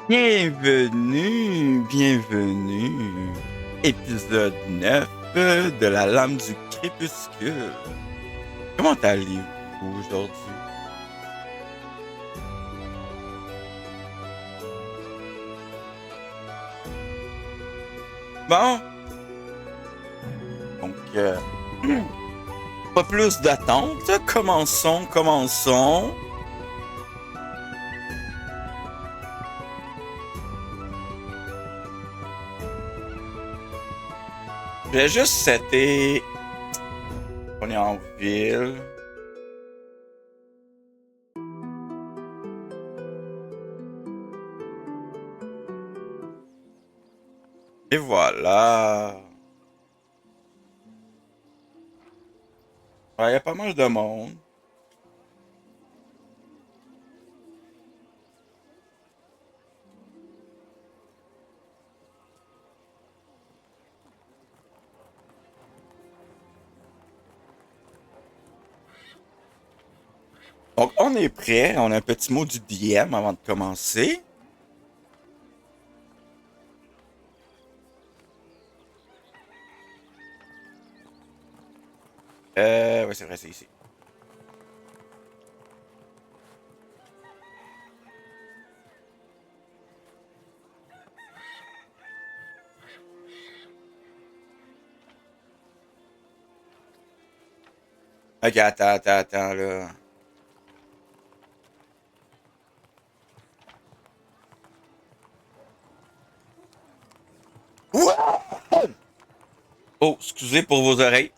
Bienvenue. Épisode 9 de la Lame du Crépuscule. Comment allez-vous aujourd'hui? Bon, donc, pas plus d'attente. Commençons. Je vais juste setter. On est en ville. Et voilà. Ouais, il y a pas mal de monde. Donc, on est prêt. On a un petit mot du DM avant de commencer. Ouais, c'est vrai, c'est ici. Ok, attends, là. Ouah! Oh, excusez pour vos oreilles.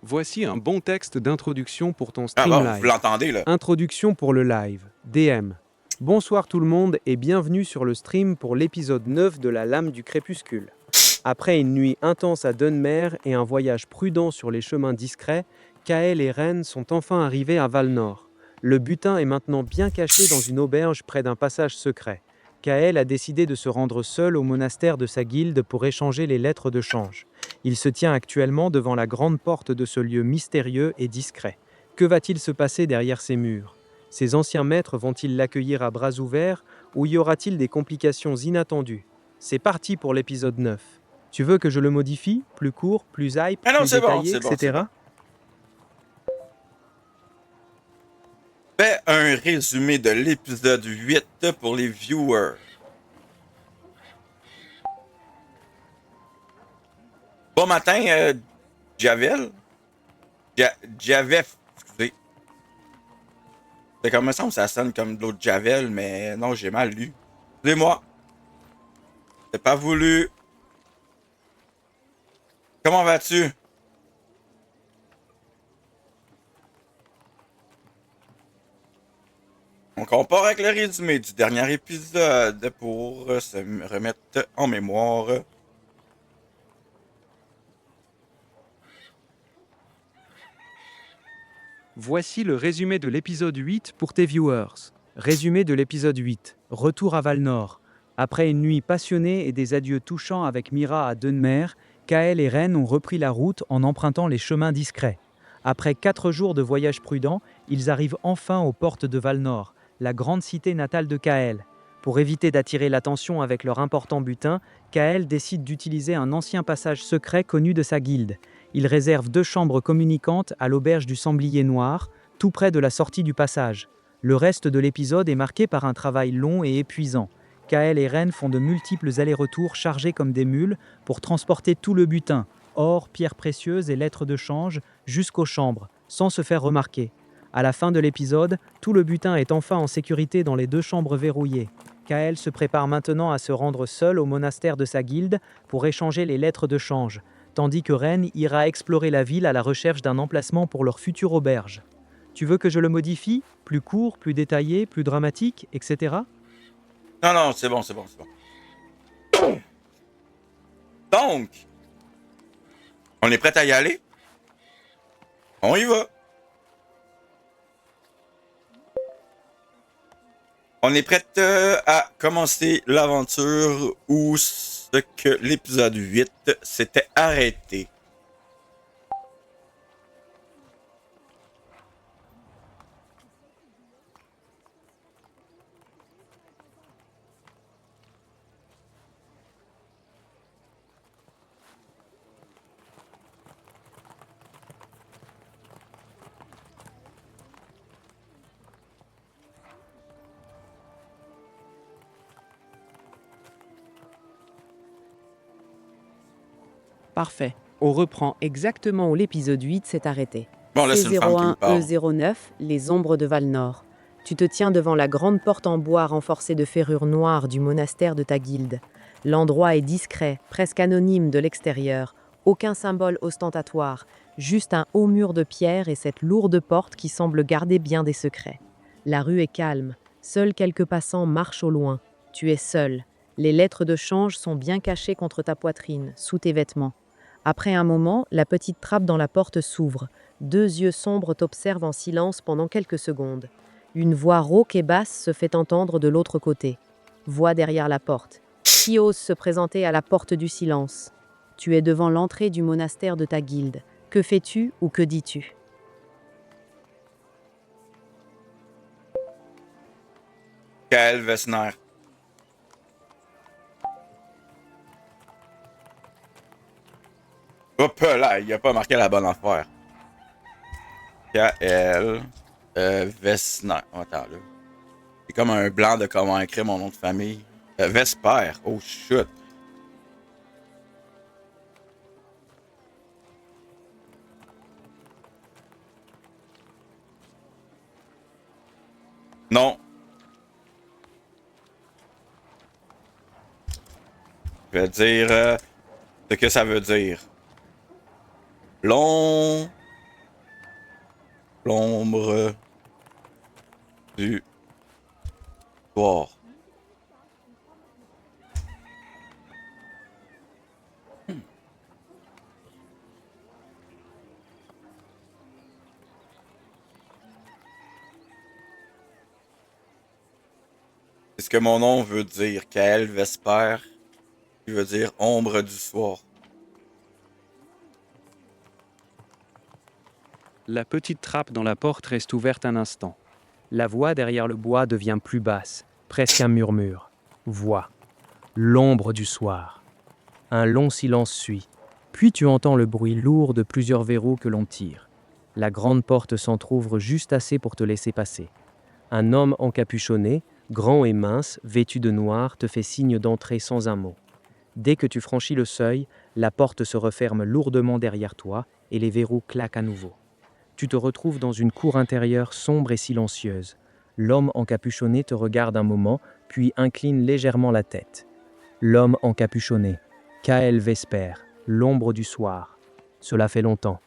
Voici un bon texte d'introduction pour ton Ah stream bon, vous live. l'entendez, là. Introduction pour le live. DM. Bonsoir tout le monde et bienvenue sur le stream pour l'épisode 9 de la Lame du Crépuscule. Après une nuit intense à Dunmer et un voyage prudent sur les chemins discrets, Kael et Ren sont enfin arrivés à Valnor. Le butin est maintenant bien caché dans une auberge près d'un passage secret. Kael a décidé de se rendre seul au monastère de sa guilde pour échanger les lettres de change. Il se tient actuellement devant la grande porte de ce lieu mystérieux et discret. Que va-t-il se passer derrière ces murs? Ses anciens maîtres vont-ils l'accueillir à bras ouverts ou y aura-t-il des complications inattendues? C'est parti pour l'épisode 9. Tu veux que je le modifie? Plus court, plus hype, Ah non, plus c'est bon, détaillé, c'est bon, c'est bon. etc. Fais un résumé de l'épisode 8 pour les viewers. Bon matin, Javel. Javef, excusez. C'est comme ça, ça sonne comme de l'autre Javel, mais non, j'ai mal lu. Excusez-moi. C'est pas voulu. Comment vas-tu? Donc, on part avec le résumé du dernier épisode pour se remettre en mémoire. Voici le résumé de l'épisode 8 pour tes viewers. Résumé de l'épisode 8. Retour à Valnor. Après une nuit passionnée et des adieux touchants avec Mira à Dunmer, Kael et Ren ont repris la route en empruntant les chemins discrets. Après 4 jours de voyage prudent, ils arrivent enfin aux portes de Valnor, la grande cité natale de Kael. Pour éviter d'attirer l'attention avec leur important butin, Kael décide d'utiliser un ancien passage secret connu de sa guilde. Il réserve 2 chambres communicantes à l'auberge du Sanglier Noir, tout près de la sortie du passage. Le reste de l'épisode est marqué par un travail long et épuisant. Kael et Ren font de multiples allers-retours chargés comme des mules pour transporter tout le butin, or, pierres précieuses et lettres de change, jusqu'aux chambres, sans se faire remarquer. À la fin de l'épisode, tout le butin est enfin en sécurité dans les 2 chambres verrouillées. Kael se prépare maintenant à se rendre seul au monastère de sa guilde pour échanger les lettres de change, tandis que Ren ira explorer la ville à la recherche d'un emplacement pour leur future auberge. Tu veux que je le modifie? Plus court, plus détaillé, plus dramatique, etc. Non, non, c'est bon, c'est bon, c'est bon. Donc, on est prêt à y aller? On y va. On est prêt à commencer l'aventure où ce que l'épisode 8 s'était arrêté. Parfait. On reprend exactement où l'épisode 8 s'est arrêté. Bon, là, c'est une femme qui me parle. C01E09, les ombres de Valnor. Tu te tiens devant la grande porte en bois renforcée de ferrures noires du monastère de ta guilde. L'endroit est discret, presque anonyme de l'extérieur. Aucun symbole ostentatoire, juste un haut mur de pierre et cette lourde porte qui semble garder bien des secrets. La rue est calme, seuls quelques passants marchent au loin. Tu es seul. Les lettres de change sont bien cachées contre ta poitrine, sous tes vêtements. Après un moment, la petite trappe dans la porte s'ouvre. 2 yeux sombres t'observent en silence pendant quelques secondes. Une voix rauque et basse se fait entendre de l'autre côté. Voix derrière la porte. Qui ose se présenter à la porte du silence? Tu es devant l'entrée du monastère de ta guilde. Que fais-tu ou que dis-tu? Kael Vesner. Hop là, il a pas marqué la bonne affaire. Kael Vesner. Oh, attends là. C'est comme un blanc de comment écrire mon nom de famille. Vesper. Oh shit. Non. Je vais dire ce que ça veut dire. L'ombre du soir. C'est ce que mon nom veut dire. Kael Vesper, qui veut dire ombre du soir. La petite trappe dans la porte reste ouverte un instant. La voix derrière le bois devient plus basse, presque un murmure. Voix. L'ombre du soir. Un long silence suit. Puis tu entends le bruit lourd de plusieurs verrous que l'on tire. La grande porte s'entr'ouvre juste assez pour te laisser passer. Un homme encapuchonné, grand et mince, vêtu de noir, te fait signe d'entrer sans un mot. Dès que tu franchis le seuil, la porte se referme lourdement derrière toi et les verrous claquent à nouveau. Tu te retrouves dans une cour intérieure sombre et silencieuse. L'homme encapuchonné te regarde un moment, puis incline légèrement la tête. L'homme encapuchonné. Kael Vesper, l'ombre du soir. Cela fait longtemps.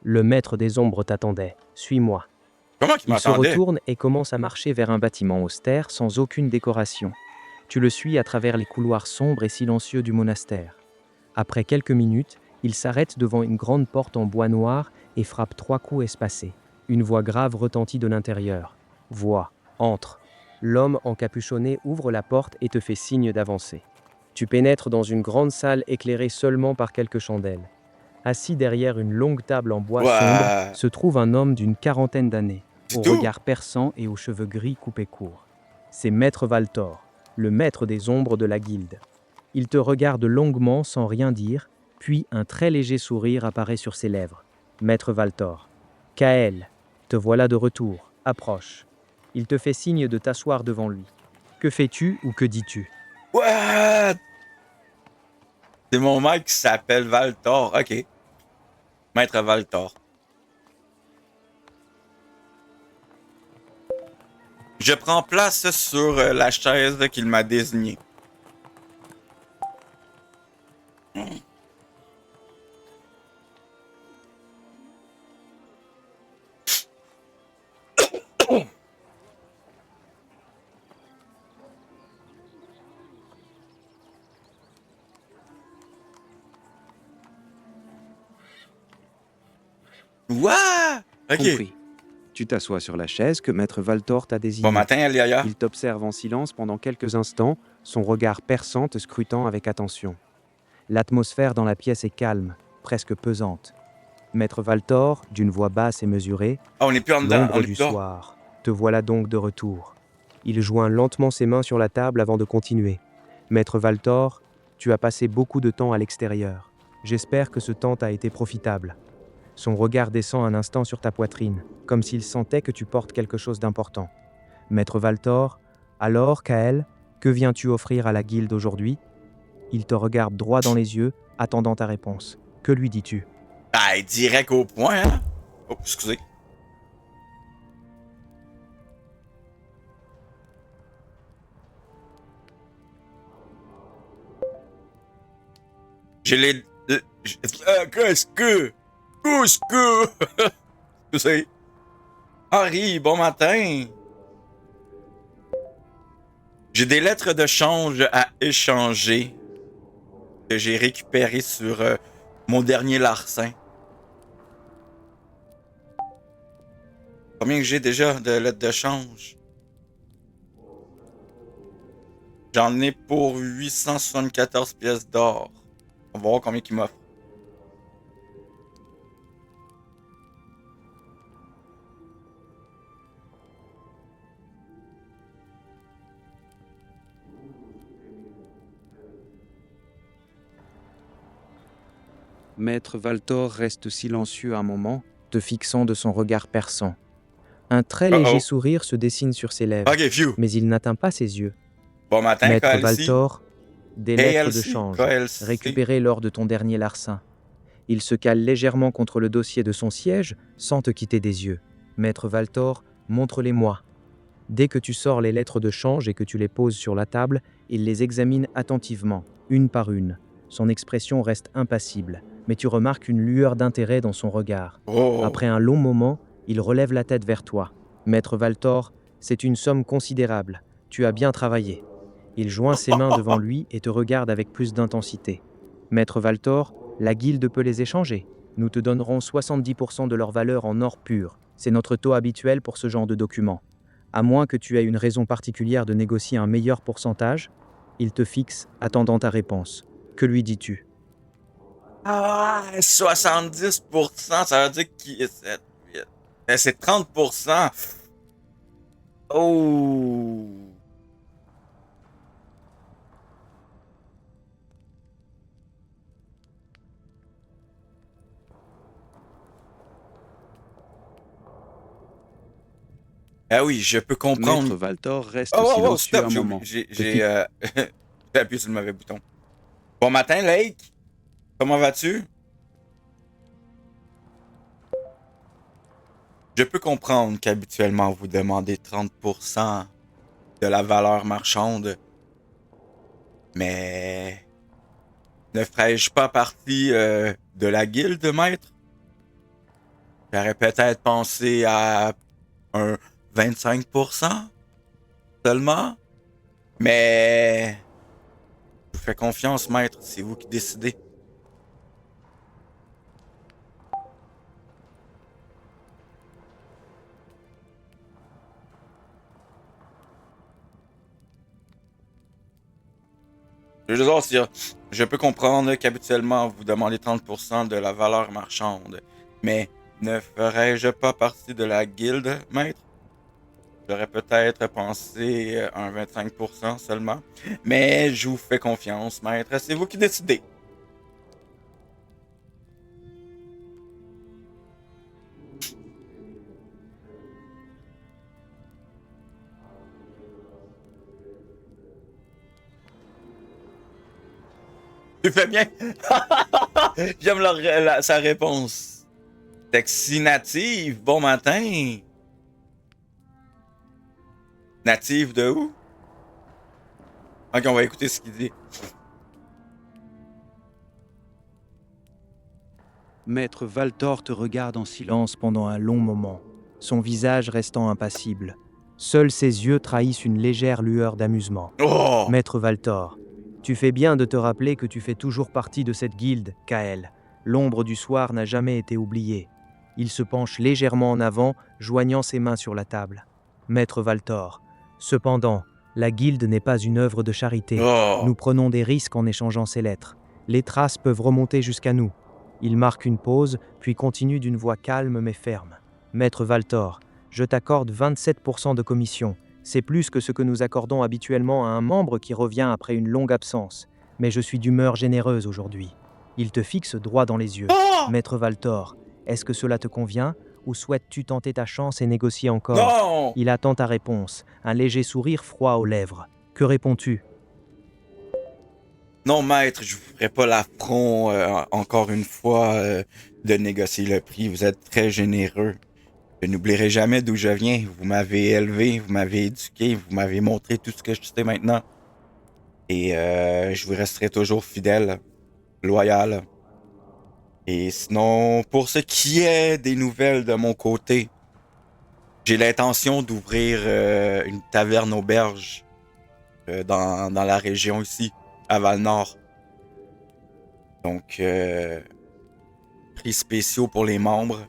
Le maître des ombres t'attendait. Suis-moi. Comment qu'il Il se m'attendait? retourne et commence à marcher vers un bâtiment austère sans aucune décoration. Tu le suis à travers les couloirs sombres et silencieux du monastère. Après quelques minutes, il s'arrête devant une grande porte en bois noir et frappe 3 coups espacés. Une voix grave retentit de l'intérieur. Voix. Entre. L'homme encapuchonné ouvre la porte et te fait signe d'avancer. Tu pénètres dans une grande salle éclairée seulement par quelques chandelles. Assis derrière une longue table en bois sombre, se trouve un homme d'une 40aine d'années, au regard perçant et aux cheveux gris coupés courts. C'est Maître Valtor, le maître des ombres de la guilde. Il te regarde longuement sans rien dire, puis un très léger sourire apparaît sur ses lèvres. Maître Valtor. Kael, te voilà de retour. Approche. Il te fait signe de t'asseoir devant lui. Que fais-tu ou que dis-tu? What? C'est mon mec qui s'appelle Valtor. Ok. Maître Valtor. Je prends place sur la chaise qu'il m'a désignée. What? Ok. Compris. Tu t'assois sur la chaise que Maître Valtor t'a désignée. Bon matin, Alia. Il t'observe en silence pendant quelques instants, son regard perçant te scrutant avec attention. L'atmosphère dans la pièce est calme, presque pesante. Maître Valtor, d'une voix basse et mesurée, Ah, on est plus en dedans. l'ombre du soir, te voilà donc de retour. Il joint lentement ses mains sur la table avant de continuer. Maître Valtor, tu as passé beaucoup de temps à l'extérieur. J'espère que ce temps t'a été profitable. Son regard descend un instant sur ta poitrine, comme s'il sentait que tu portes quelque chose d'important. Maître Valtor, alors, Kael, que viens-tu offrir à la guilde aujourd'hui? Il te regarde droit dans les yeux, attendant ta réponse. Que lui dis-tu? Ah, direct au point, hein? Oh, excusez. J'ai les... Qu'est-ce que... Excusez. Harry, bon matin. J'ai des lettres de change à échanger que j'ai récupérées sur mon dernier larcin. Combien que j'ai déjà de lettres de change? J'en ai pour 874 pièces d'or. On va voir combien il m'offre. Maître Valtor reste silencieux un moment, te fixant de son regard perçant. Un très léger sourire se dessine sur ses lèvres, Ok, phew. mais il n'atteint pas ses yeux. Bon matin, Maître KLC. Valtor, des lettres de KLC, change, KLC. récupérées lors de ton dernier larcin. Il se cale légèrement contre le dossier de son siège, sans te quitter des yeux. Maître Valtor, montre-les-moi. Dès que tu sors les lettres de change et que tu les poses sur la table, il les examine attentivement, une par une. Son expression reste impassible, mais tu remarques une lueur d'intérêt dans son regard. Oh. Après un long moment, il relève la tête vers toi. Maître Valtor, c'est une somme considérable. Tu as bien travaillé. Il joint ses mains devant lui et te regarde avec plus d'intensité. Maître Valtor, la guilde peut les échanger. Nous te donnerons 70% de leur valeur en or pur. C'est notre taux habituel pour ce genre de documents. À moins que tu aies une raison particulière de négocier un meilleur pourcentage, il te fixe, attendant ta réponse. Que lui dis-tu? Ah, 70%, ça veut dire qu'il c'est 30%. Oh. Ah oui, je peux comprendre. Maître Valtor reste Oh, silencieux stop, un moment. j'ai j'ai appuyé sur le mauvais bouton. Bon matin, Lake. Comment vas-tu? Je peux comprendre qu'habituellement vous demandez 30% de la valeur marchande, mais ne ferais-je pas partie de la guilde, maître? J'aurais peut-être pensé à un 25% seulement, mais je vous fais confiance, maître, c'est vous qui décidez. Je veux juste dire, je peux comprendre qu'habituellement vous demandez 30% de la valeur marchande, mais ne ferais-je pas partie de la guilde, maître? J'aurais peut-être pensé à un 25% seulement, mais je vous fais confiance, maître, c'est vous qui décidez. Tu fais bien. J'aime sa réponse. Taxi native, bon matin. Native de où? Ok, on va écouter ce qu'il dit. Maître Valtor te regarde en silence pendant un long moment, son visage restant impassible. Seuls ses yeux trahissent une légère lueur d'amusement. Oh! Maître Valtor, tu fais bien de te rappeler que tu fais toujours partie de cette guilde, Kael. L'ombre du soir n'a jamais été oubliée. Il se penche légèrement en avant, joignant ses mains sur la table. Maître Valtor, cependant, la guilde n'est pas une œuvre de charité. Oh! Nous prenons des risques en échangeant ces lettres. Les traces peuvent remonter jusqu'à nous. Il marque une pause, puis continue d'une voix calme mais ferme. Maître Valtor, je t'accorde 27% de commission. C'est plus que ce que nous accordons habituellement à un membre qui revient après une longue absence. Mais je suis d'humeur généreuse aujourd'hui. Il te fixe droit dans les yeux. Oh! Maître Valtor, est-ce que cela te convient ou souhaites-tu tenter ta chance et négocier encore? Non! Il attend ta réponse, un léger sourire froid aux lèvres. Que réponds-tu? Non, maître, je vous ferai pas l'affront, encore une fois, de négocier le prix. Vous êtes très généreux. Je n'oublierai jamais d'où je viens. Vous m'avez élevé, vous m'avez éduqué, vous m'avez montré tout ce que je sais maintenant. Et je vous resterai toujours fidèle, loyal. Et sinon, pour ce qui est des nouvelles de mon côté, j'ai l'intention d'ouvrir une taverne auberge dans la région ici, à Val-Nord. Donc, prix spéciaux pour les membres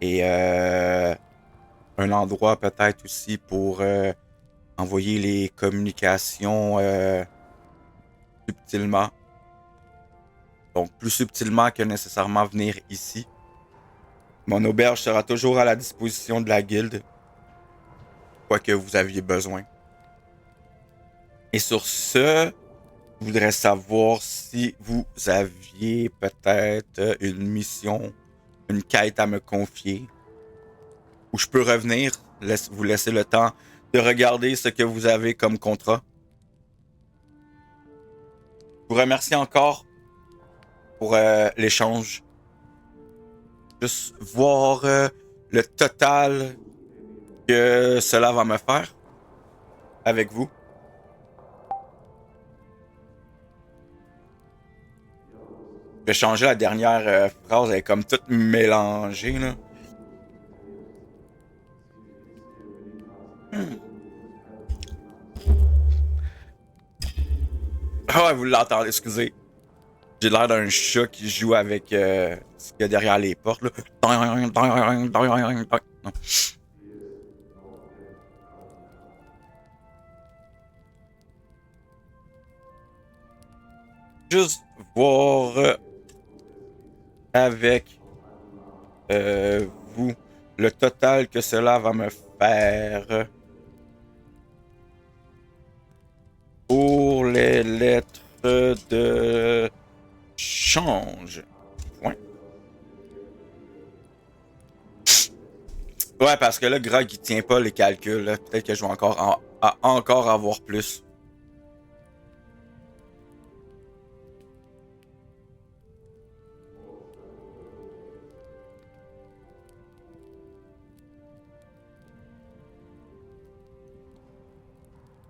et un endroit peut-être aussi pour envoyer les communications subtilement. Donc, plus subtilement que nécessairement venir ici. Mon auberge sera toujours à la disposition de la guilde, quoi que vous aviez besoin. Et sur ce, je voudrais savoir si vous aviez peut-être une mission, une quête à me confier, où je peux revenir, vous laisser le temps de regarder ce que vous avez comme contrat. Je vous remercie encore pour l'échange. Juste voir le total que cela va me faire avec vous. Je vais changer la dernière phrase, elle est comme toute mélangée, là. Ah ouais, vous l'entendez, excusez. J'ai l'air d'un chat qui joue avec ce qu'il y a derrière les portes, là. Non. Juste voir avec vous le total que cela va me faire pour les lettres de change. Ouais. Ouais, parce que là, Grog, il tient pas les calculs. Là. Peut-être que je vais encore avoir plus.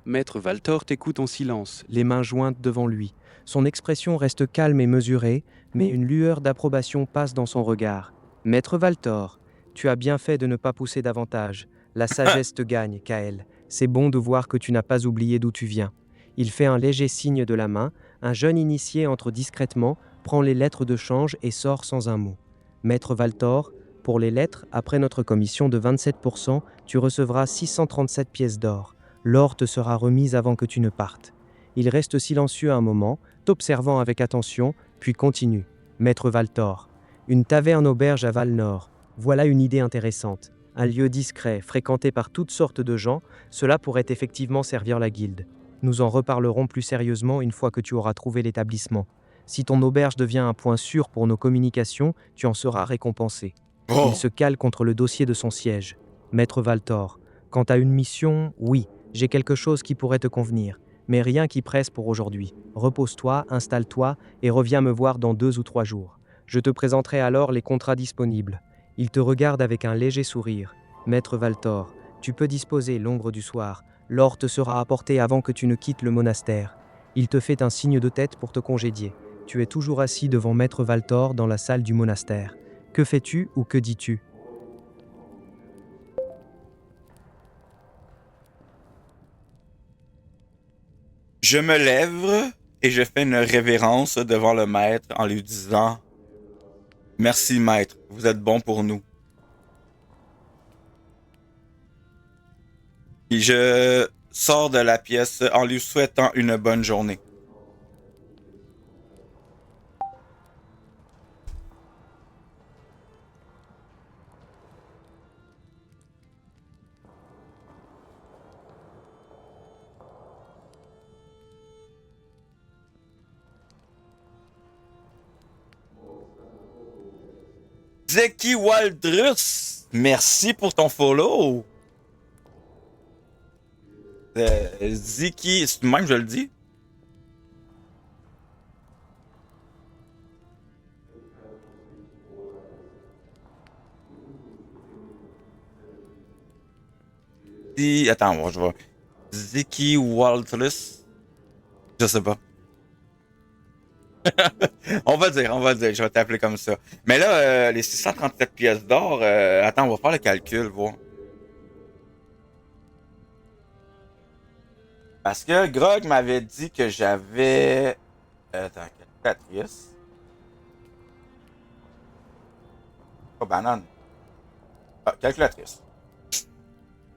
Maître Valtor t'écoute en silence, les mains jointes devant lui. Son expression reste calme et mesurée, mais une lueur d'approbation passe dans son regard. Maître Valtor, tu as bien fait de ne pas pousser davantage. La sagesse te gagne, Kael. C'est bon de voir que tu n'as pas oublié d'où tu viens. Il fait un léger signe de la main. Un jeune initié entre discrètement, prend les lettres de change et sort sans un mot. Maître Valtor, pour les lettres, après notre commission de 27%, tu recevras 637 pièces d'or. L'or te sera remise avant que tu ne partes. Il reste silencieux un moment, t'observant avec attention, puis continue. Maître Valtor, une taverne auberge à Val-Nord. Voilà une idée intéressante. Un lieu discret, fréquenté par toutes sortes de gens, cela pourrait effectivement servir la guilde. Nous en reparlerons plus sérieusement une fois que tu auras trouvé l'établissement. Si ton auberge devient un point sûr pour nos communications, tu en seras récompensé. Oh. Il se cale contre le dossier de son siège. Maître Valtor, quant à une mission, oui, j'ai quelque chose qui pourrait te convenir, mais rien qui presse pour aujourd'hui. Repose-toi, installe-toi et reviens me voir dans 2 ou 3 jours. Je te présenterai alors les contrats disponibles. Il te regarde avec un léger sourire. Maître Valtor, tu peux disposer l'ombre du soir. L'or te sera apporté avant que tu ne quittes le monastère. Il te fait un signe de tête pour te congédier. Tu es toujours assis devant Maître Valtor dans la salle du monastère. Que fais-tu ou que dis-tu ? Je me lève et je fais une révérence devant le maître en lui disant « Merci maître, vous êtes bon pour nous. » Et je sors de la pièce en lui souhaitant une bonne journée. Zeki Waldrus, merci pour ton follow. Zeki, c'est même je le dis. Attends, je vais. Ziki Waltless. Je sais pas. On va dire, je vais t'appeler comme ça. Mais là, les 637 pièces d'or, attends, on va faire le calcul, voir. Parce que Grog m'avait dit que j'avais. Attends, calculatrice. Pas banane. Ah, calculatrice.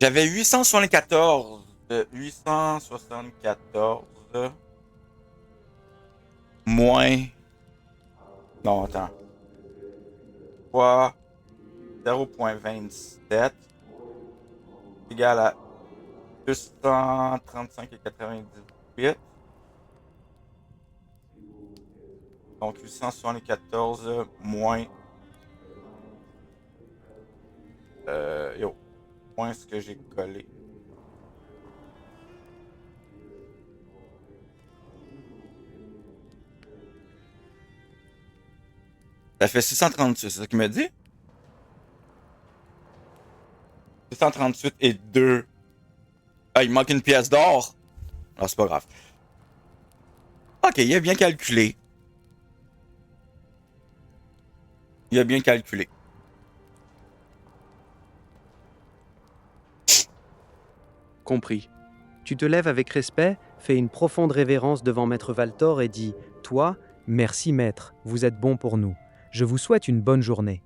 J'avais 874. 874. Moins. Non, attends. Fois 0,27 égale à 235,98. Donc 874 moins. Moins ce que j'ai collé. Ça fait 638, c'est ça qu'il me dit? 638 et 2. Ah, il manque une pièce d'or. Ah, c'est pas grave. Ok, il a bien calculé. Il a bien calculé. Compris. Tu te lèves avec respect, fais une profonde révérence devant Maître Valtor et dis « Toi, merci Maître, vous êtes bon pour nous. Je vous souhaite une bonne journée. »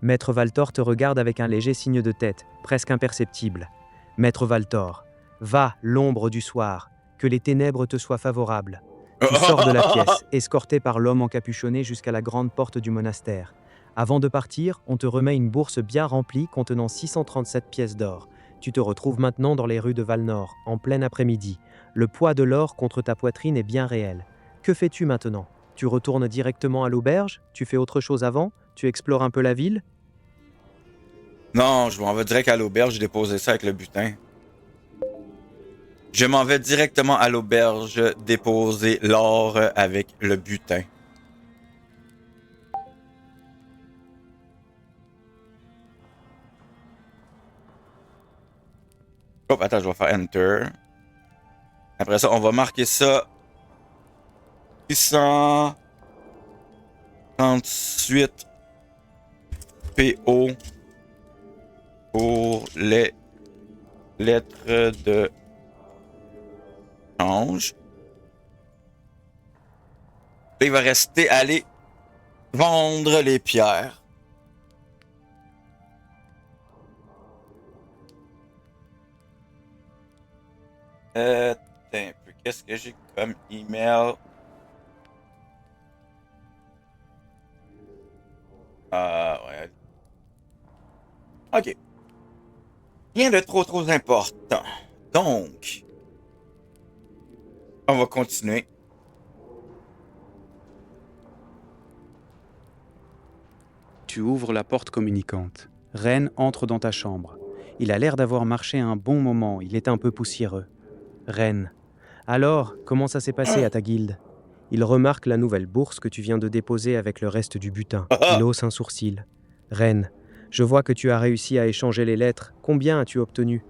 Maître Valtor te regarde avec un léger signe de tête, presque imperceptible. Maître Valtor, va, l'ombre du soir, que les ténèbres te soient favorables. Tu sors de la pièce, escorté par l'homme encapuchonné jusqu'à la grande porte du monastère. Avant de partir, on te remet une bourse bien remplie contenant 637 pièces d'or. Tu te retrouves maintenant dans les rues de Valnor, en plein après-midi. Le poids de l'or contre ta poitrine est bien réel. Que fais-tu maintenant? Tu retournes directement à l'auberge? Tu fais autre chose avant? Tu explores un peu la ville? Non, je m'en vais direct à l'auberge déposer ça avec le butin. Je m'en vais directement à l'auberge déposer l'or avec le butin. Hop, attends, je vais faire Enter. Après ça, on va marquer ça 638 PO pour les lettres de change. Là, il va rester à aller vendre les pierres. Attends un peu. Qu'est-ce que j'ai comme email? Ouais. Ok. Rien de trop important. Donc, on va continuer. Tu ouvres la porte communicante. Ren entre dans ta chambre. Il a l'air d'avoir marché un bon moment, il est un peu poussiéreux. Ren. Alors, comment ça s'est passé à ta guilde? Il remarque la nouvelle bourse que tu viens de déposer avec le reste du butin. Il hausse un sourcil. Ren, je vois que tu as réussi à échanger les lettres. Combien as-tu obtenu?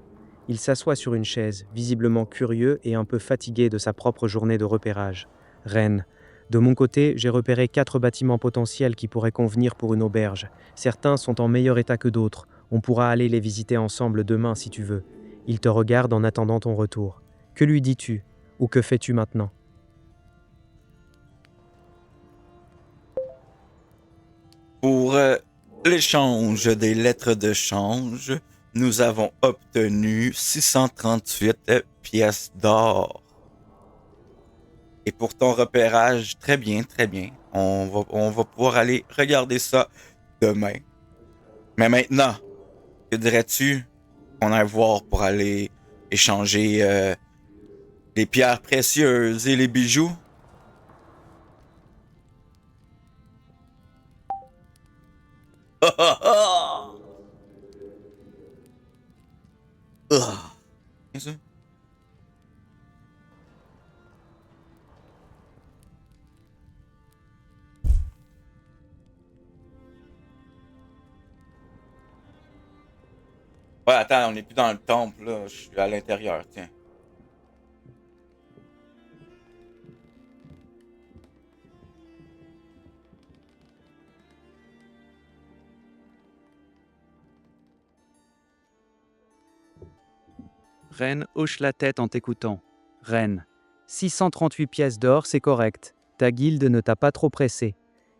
Il s'assoit sur une chaise, visiblement curieux et un peu fatigué de sa propre journée de repérage. Ren, de mon côté, j'ai repéré 4 bâtiments potentiels qui pourraient convenir pour une auberge. Certains sont en meilleur état que d'autres. On pourra aller les visiter ensemble demain si tu veux. Il te regarde en attendant ton retour. Que lui dis-tu? Ou que fais-tu maintenant? Pour l'échange des lettres de change, nous avons obtenu 638 pièces d'or. Et pour ton repérage, très bien, très bien. On va pouvoir aller regarder ça demain. Mais maintenant, que dirais-tu qu'on aille voir pour aller échanger les pierres précieuses et les bijoux? Qu'est-ce que c'est? Ouais, attends, on n'est plus dans le temple, là. Je suis à l'intérieur, tiens. Ren hoche la tête en t'écoutant. Ren. 638 pièces d'or, c'est correct. Ta guilde ne t'a pas trop pressé.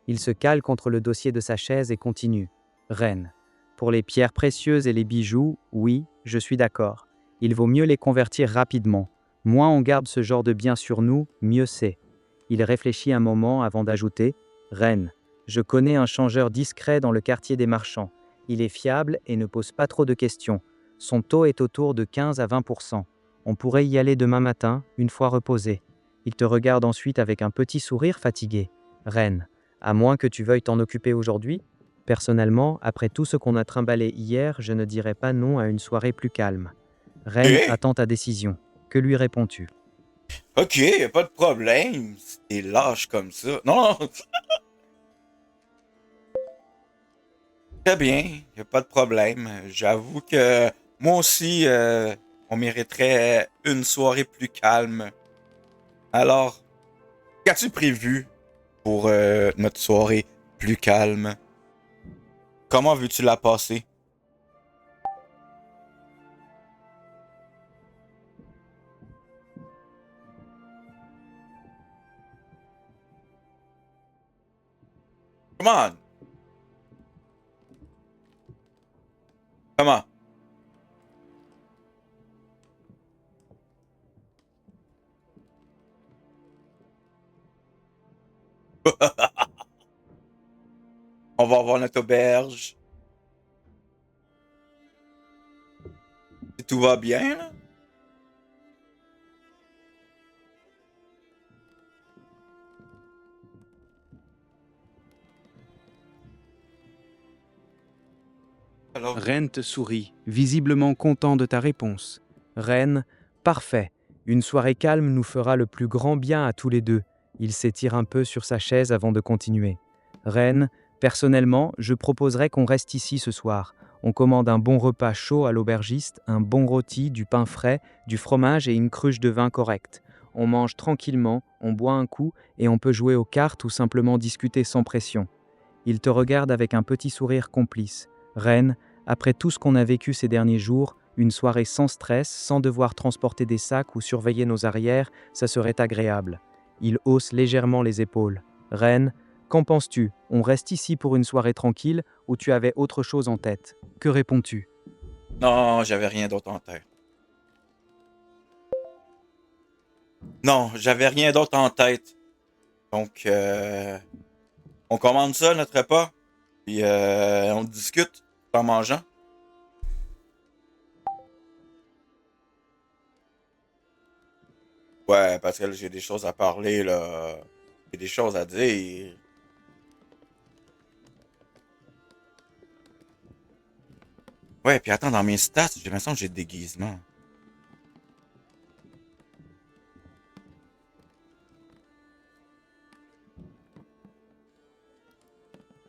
Il se cale contre le dossier de sa chaise et continue. Ren. Pour les pierres précieuses et les bijoux, oui, je suis d'accord. Il vaut mieux les convertir rapidement. Moins on garde ce genre de biens sur nous, mieux c'est. Il réfléchit un moment avant d'ajouter. Ren. Je connais un changeur discret dans le quartier des marchands. Il est fiable et ne pose pas trop de questions. Son taux est autour de 15 à 20%. On pourrait y aller demain matin, une fois reposé. Il te regarde ensuite avec un petit sourire fatigué. Ren. À moins que tu veuilles t'en occuper aujourd'hui. Personnellement, après tout ce qu'on a trimballé hier, je ne dirais pas non à une soirée plus calme. Ren Ok, attend ta décision. Que lui réponds-tu? ok, y a pas de problème. T'es lâche comme ça. Non, non, très bien, y a pas de problème. J'avoue que moi aussi, on mériterait une soirée plus calme. Alors, qu'as-tu prévu pour notre soirée plus calme? Comment veux-tu la passer? Come on! Comment? On va avoir notre auberge. Si tout va bien, là? Alors, Ren te sourit, visiblement content de ta réponse. Ren, parfait. Une soirée calme nous fera le plus grand bien à tous les deux. Il s'étire un peu sur sa chaise avant de continuer. Ren, personnellement, je proposerais qu'on reste ici ce soir. On commande un bon repas chaud à l'aubergiste, un bon rôti, du pain frais, du fromage et une cruche de vin correcte. On mange tranquillement, on boit un coup et on peut jouer aux cartes ou simplement discuter sans pression. Il te regarde avec un petit sourire complice. Ren, après tout ce qu'on a vécu ces derniers jours, une soirée sans stress, sans devoir transporter des sacs ou surveiller nos arrières, ça serait agréable. Il hausse légèrement les épaules. Ren, qu'en penses-tu? On reste ici pour une soirée tranquille ou tu avais autre chose en tête? Que réponds-tu? non, j'avais rien d'autre en tête. Non, j'avais rien d'autre en tête. Donc, on commande ça, notre repas, puis on discute en mangeant. Ouais, parce que là, j'ai des choses à parler, là. J'ai des choses à dire. Ouais, puis attends, dans mes stats, j'ai l'impression que j'ai déguisement.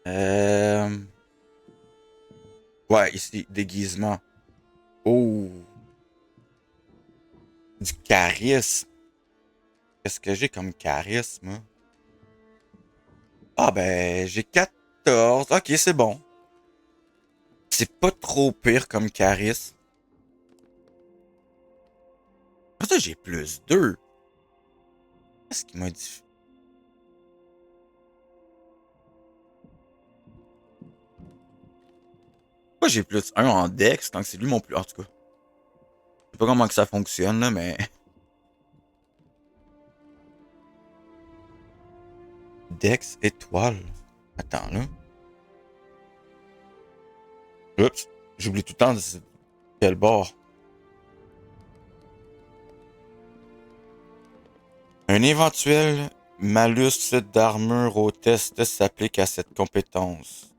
Euh... Ouais, ici, déguisement. Oh, du charisme. Qu'est-ce que j'ai comme charisme? Ah ben, j'ai 14. Ok, c'est bon. C'est pas trop pire comme charisme. Pour ça, j'ai plus 2. Qu'est-ce qu'il m'a dit? Pourquoi j'ai plus un en Dex tant que c'est lui mon plus... En tout cas, je sais pas comment que ça fonctionne, là, mais... Dex étoile. Attends, là. Oups. J'oublie tout le temps de quel bord. Un éventuel malus d'armure au test s'applique à cette compétence.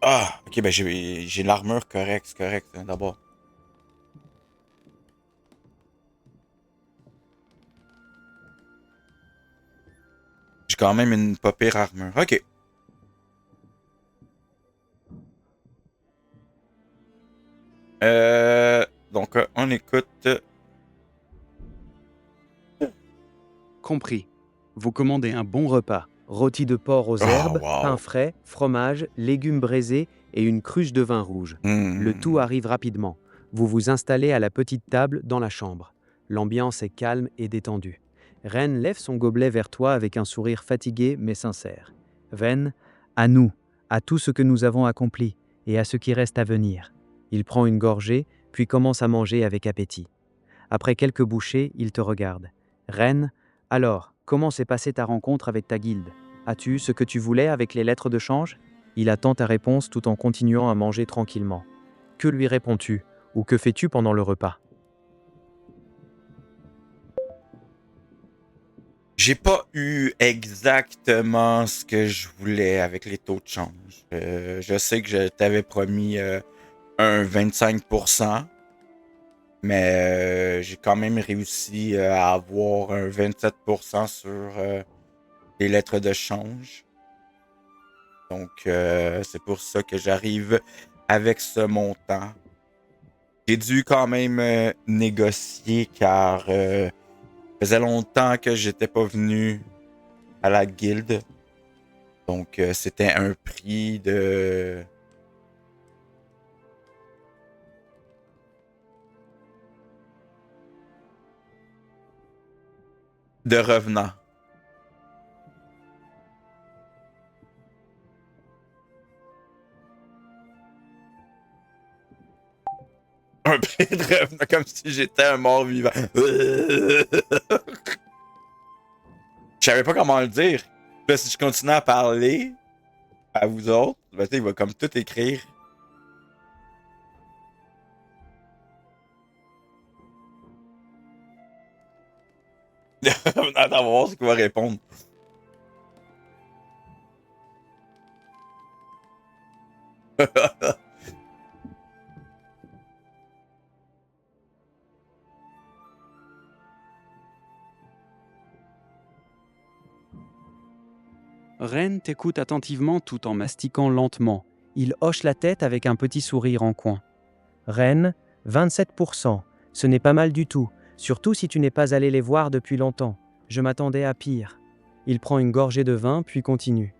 Ah, ok, ben j'ai l'armure correcte, c'est correct, hein, d'abord. J'ai quand même une pas pire armure. Ok. On écoute. Compris. Vous commandez un bon repas. Rôti de porc aux Oh, herbes, pain wow. frais, fromage, légumes braisés et une cruche de vin rouge. Le tout arrive rapidement. Vous vous installez à la petite table dans la chambre. L'ambiance est calme et détendue. Ren lève son gobelet vers toi avec un sourire fatigué mais sincère. Ven, à nous, à tout ce que nous avons accompli et à ce qui reste à venir. Il prend une gorgée, puis commence à manger avec appétit. Après quelques bouchées, il te regarde. Ren, alors, comment s'est passée ta rencontre avec ta guilde? As-tu eu ce que tu voulais avec les lettres de change? Il attend ta réponse tout en continuant à manger tranquillement. Que lui réponds-tu? Ou que fais-tu pendant le repas? J'ai pas eu exactement ce que je voulais avec les taux de change. Je sais que je t'avais promis un 25%, mais j'ai quand même réussi à avoir un 27% sur les lettres de change. Donc, c'est pour ça que j'arrive avec ce montant. J'ai dû quand même négocier car faisait longtemps que j'étais pas venu à la guilde. Donc, c'était un prix de revenant. Un prix de revenant comme si j'étais un mort vivant. Je savais pas comment le dire. Là, si je continue à parler à vous autres, ben, il va comme tout écrire. Attends, on va voir ce qu'il va répondre. Ren t'écoute attentivement tout en mastiquant lentement. Il hoche la tête avec un petit sourire en coin. Ren, 27%. Ce n'est pas mal du tout, surtout si tu n'es pas allé les voir depuis longtemps. Je m'attendais à pire. Il prend une gorgée de vin puis continue.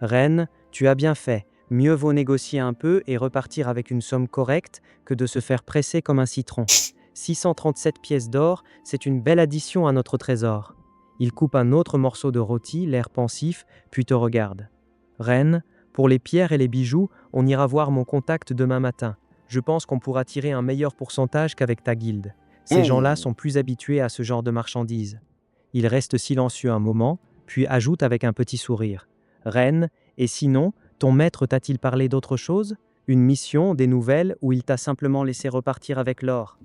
Ren, tu as bien fait. Mieux vaut négocier un peu et repartir avec une somme correcte que de se faire presser comme un citron. 637 pièces d'or, c'est une belle addition à notre trésor. Il coupe un autre morceau de rôti, l'air pensif, puis te regarde. Ren, pour les pierres et les bijoux, on ira voir mon contact demain matin. Je pense qu'on pourra tirer un meilleur pourcentage qu'avec ta guilde. Ces gens-là sont plus habitués à ce genre de marchandises. Il reste silencieux un moment, puis ajoute avec un petit sourire. Ren, et sinon, ton maître t'a-t-il parlé d'autre chose? Une mission, des nouvelles, ou il t'a simplement laissé repartir avec l'or?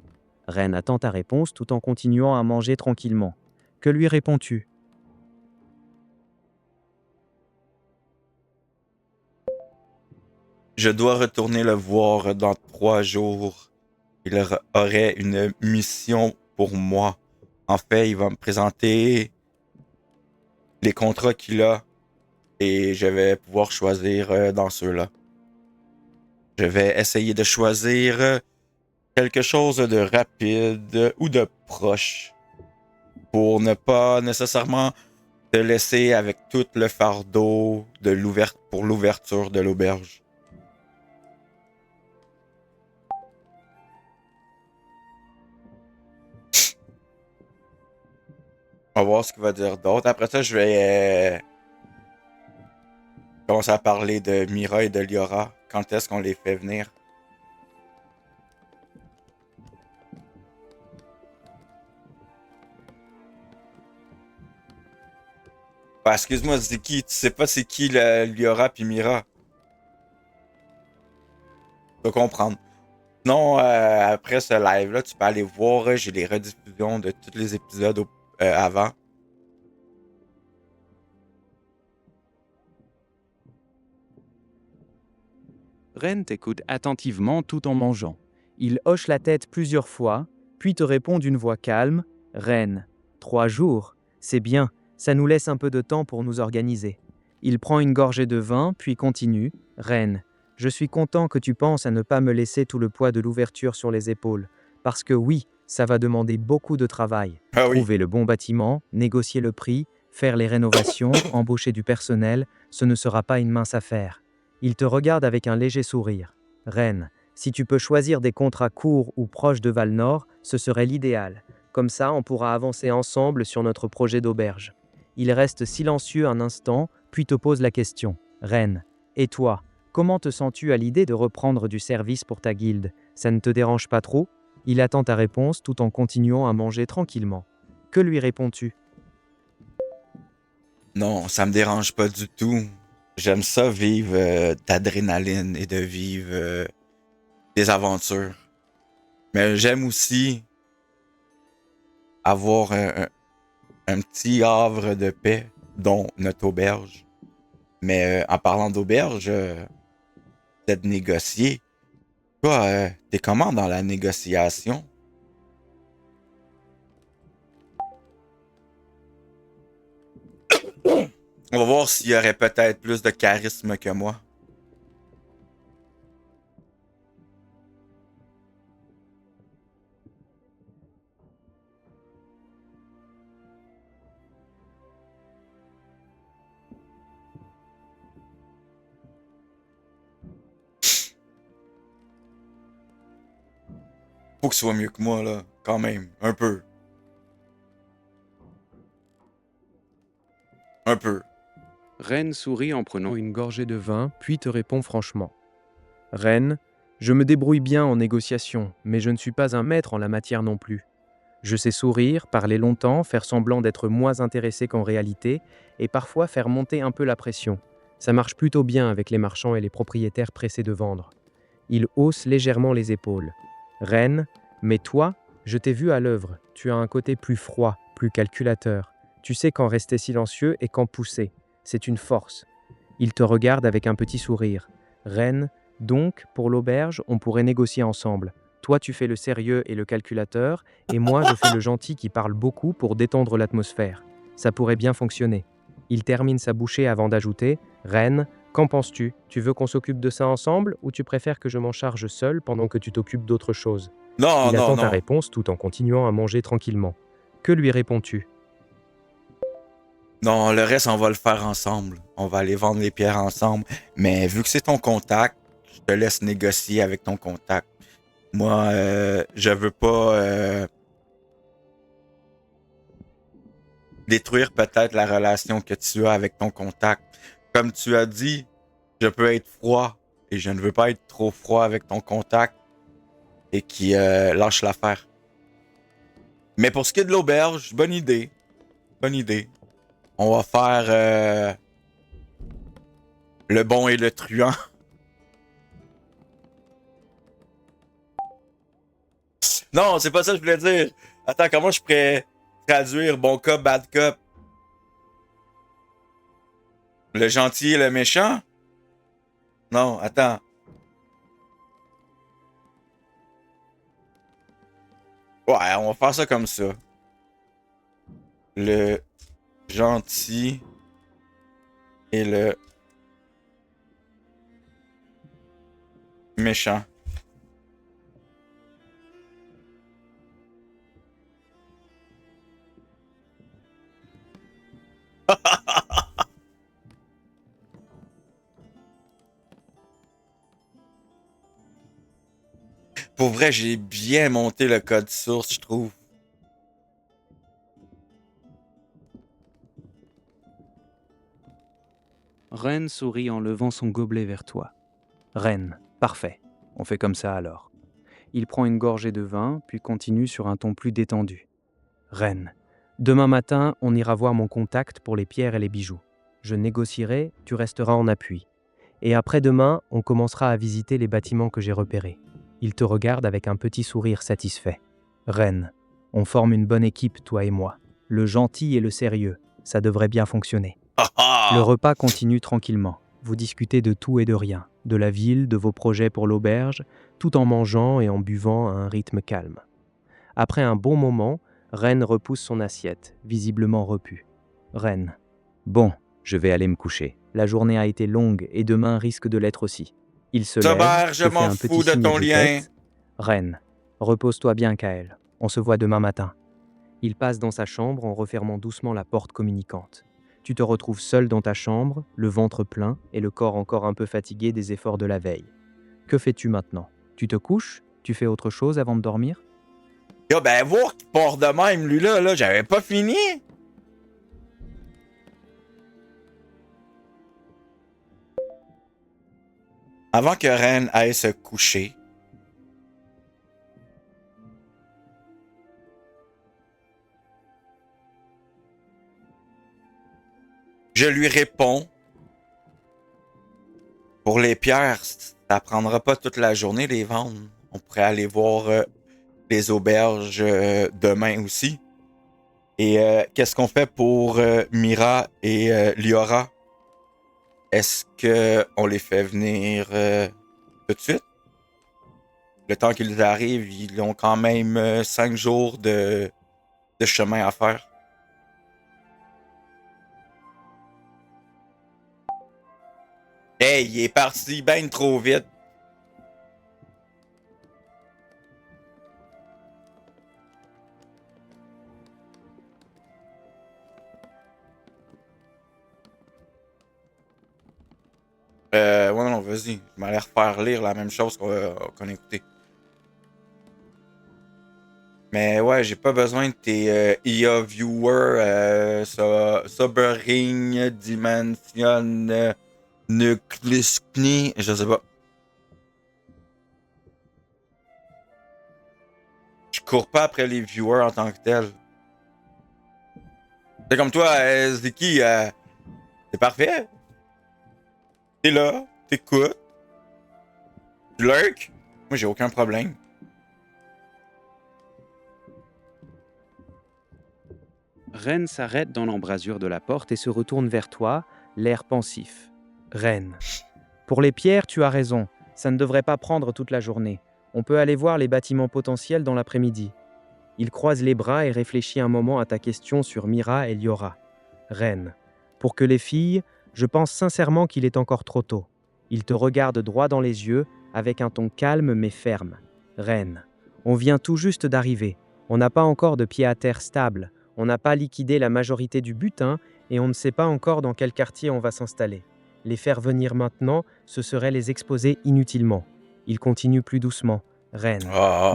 Ren attend ta réponse tout en continuant à manger tranquillement. Que lui réponds-tu? Je dois retourner le voir dans 3 jours. Il aurait une mission pour moi. En fait, il va me présenter les contrats qu'il a et je vais pouvoir choisir dans ceux-là. Je vais essayer de choisir quelque chose de rapide ou de proche pour ne pas nécessairement te laisser avec tout le fardeau de pour l'ouverture de l'auberge. On va voir ce qu'il va dire d'autre. Après ça, je vais commencer à parler de Mira et de Liora. Quand est-ce qu'on les fait venir? Ah, excuse-moi, c'est qui? Tu sais pas c'est qui Liora puis Mira? Tu vas comprendre. Non, après ce live-là, tu peux aller voir. J'ai les rediffusions de tous les épisodes avant. Ren t'écoute attentivement tout en mangeant. Il hoche la tête plusieurs fois, puis te répond d'une voix calme. Ren, 3 jours, c'est bien, ça nous laisse un peu de temps pour nous organiser. Il prend une gorgée de vin, puis continue. Ren, Je suis content que tu penses à ne pas me laisser tout le poids de l'ouverture sur les épaules, parce que oui, ça va demander beaucoup de travail. Ah oui. Trouver le bon bâtiment, négocier le prix, faire les rénovations, embaucher du personnel, ce ne sera pas une mince affaire. Il te regarde avec un léger sourire. Ren, si tu peux choisir des contrats courts ou proches de Val-Nord, ce serait l'idéal. Comme ça, on pourra avancer ensemble sur notre projet d'auberge. Il reste silencieux un instant, puis te pose la question. Ren, et toi, comment te sens-tu à l'idée de reprendre du service pour ta guilde? Ça ne te dérange pas trop? Il attend ta réponse tout en continuant à manger tranquillement. Que lui réponds-tu? Non, ça me dérange pas du tout. J'aime ça vivre d'adrénaline et de vivre des aventures. Mais j'aime aussi avoir un petit havre de paix, dont notre auberge. Mais en parlant d'auberge, peut-être négocier. Toi, t'es comment dans la négociation? On va voir s'il y aurait peut-être plus de charisme que moi. Faut que ce soit mieux que moi, là. Quand même. Un peu. Un peu. Ren sourit en prenant une gorgée de vin, puis te répond franchement. Ren, je me débrouille bien en négociation, mais je ne suis pas un maître en la matière non plus. Je sais sourire, parler longtemps, faire semblant d'être moins intéressé qu'en réalité, et parfois faire monter un peu la pression. Ça marche plutôt bien avec les marchands et les propriétaires pressés de vendre. Il hausse légèrement les épaules. Ren, mais toi, je t'ai vu à l'œuvre. Tu as un côté plus froid, plus calculateur. Tu sais quand rester silencieux et quand pousser. C'est une force. Il te regarde avec un petit sourire. Ren, donc, pour l'auberge, on pourrait négocier ensemble. Toi, tu fais le sérieux et le calculateur, et moi, je fais le gentil qui parle beaucoup pour détendre l'atmosphère. Ça pourrait bien fonctionner. Il termine sa bouchée avant d'ajouter « Ren, qu'en penses-tu? Tu veux qu'on s'occupe de ça ensemble ou tu préfères que je m'en charge seul pendant que tu t'occupes d'autre chose ?» Non, Il non, attend ta non. réponse tout en continuant à manger tranquillement. Que lui réponds-tu? Non, le reste, on va le faire ensemble. On va aller vendre les pierres ensemble. Mais vu que c'est ton contact, je te laisse négocier avec ton contact. Moi, je veux pas détruire peut-être la relation que tu as avec ton contact. Comme tu as dit, je peux être froid et je ne veux pas être trop froid avec ton contact et qui lâche l'affaire. Mais pour ce qui est de l'auberge, bonne idée. Bonne idée. On va faire le bon et le truand. Non, c'est pas ça que je voulais dire. Attends, comment je pourrais traduire bon cop, bad cop? Le gentil et le méchant? Non, attends. Ouais, on va faire ça comme ça. Le gentil et le méchant. Pour vrai, j'ai bien monté le code source, je trouve. Ren sourit en levant son gobelet vers toi. Ren, parfait. On fait comme ça alors. Il prend une gorgée de vin, puis continue sur un ton plus détendu. Ren, demain matin, on ira voir mon contact pour les pierres et les bijoux. Je négocierai, tu resteras en appui. Et après-demain, on commencera à visiter les bâtiments que j'ai repérés. Il te regarde avec un petit sourire satisfait. Ren, on forme une bonne équipe, toi et moi. Le gentil et le sérieux, ça devrait bien fonctionner. Le repas continue tranquillement. Vous discutez de tout et de rien, de la ville, de vos projets pour l'auberge, tout en mangeant et en buvant à un rythme calme. Après un bon moment, Ren repousse son assiette, visiblement repue. Ren, bon, je vais aller me coucher. La journée a été longue et demain risque de l'être aussi. Il se lève, Sobert, je te fait m'en un petit fous de signe ton de lien. tête. Reine, repose-toi bien, Kael. On se voit demain matin. Il passe dans sa chambre en refermant doucement la porte communicante. Tu te retrouves seul dans ta chambre, le ventre plein et le corps encore un peu fatigué des efforts de la veille. Que fais-tu maintenant? Tu te couches? Tu fais autre chose avant de dormir? Yo, ben, voir qu'il part de même, lui, là, j'avais pas fini. Avant que Ren aille se coucher, je lui réponds, pour les pierres, ça prendra pas toute la journée les vendre. On pourrait aller voir les auberges demain aussi. Et qu'est-ce qu'on fait pour Mira et Liora? Est-ce qu'on les fait venir tout de suite? Le temps qu'ils arrivent, ils ont quand même 5 jours de chemin à faire. Hey, il est parti ben trop vite. Ouais, non, vas-y. Je m'allais refaire lire la même chose qu'on a écouté. Mais ouais, j'ai pas besoin de tes IA Viewer, Sobering, Dimension, Nucleus, je sais pas. Je cours pas après les viewers en tant que tel. C'est comme toi, Ziki, c'est parfait. T'es là, t'écoutes, tu lurk. Moi, j'ai aucun problème. Ren s'arrête dans l'embrasure de la porte et se retourne vers toi, l'air pensif. Ren. Pour les pierres, tu as raison. Ça ne devrait pas prendre toute la journée. On peut aller voir les bâtiments potentiels dans l'après-midi. Il croise les bras et réfléchit un moment à ta question sur Mira et Liora. Ren. Pour que les filles, je pense sincèrement qu'il est encore trop tôt. Il te regarde droit dans les yeux, avec un ton calme mais ferme. Ren. On vient tout juste d'arriver. On n'a pas encore de pied à terre stable. On n'a pas liquidé la majorité du butin et on ne sait pas encore dans quel quartier on va s'installer. Les faire venir maintenant, ce serait les exposer inutilement. Il continue plus doucement. Ren.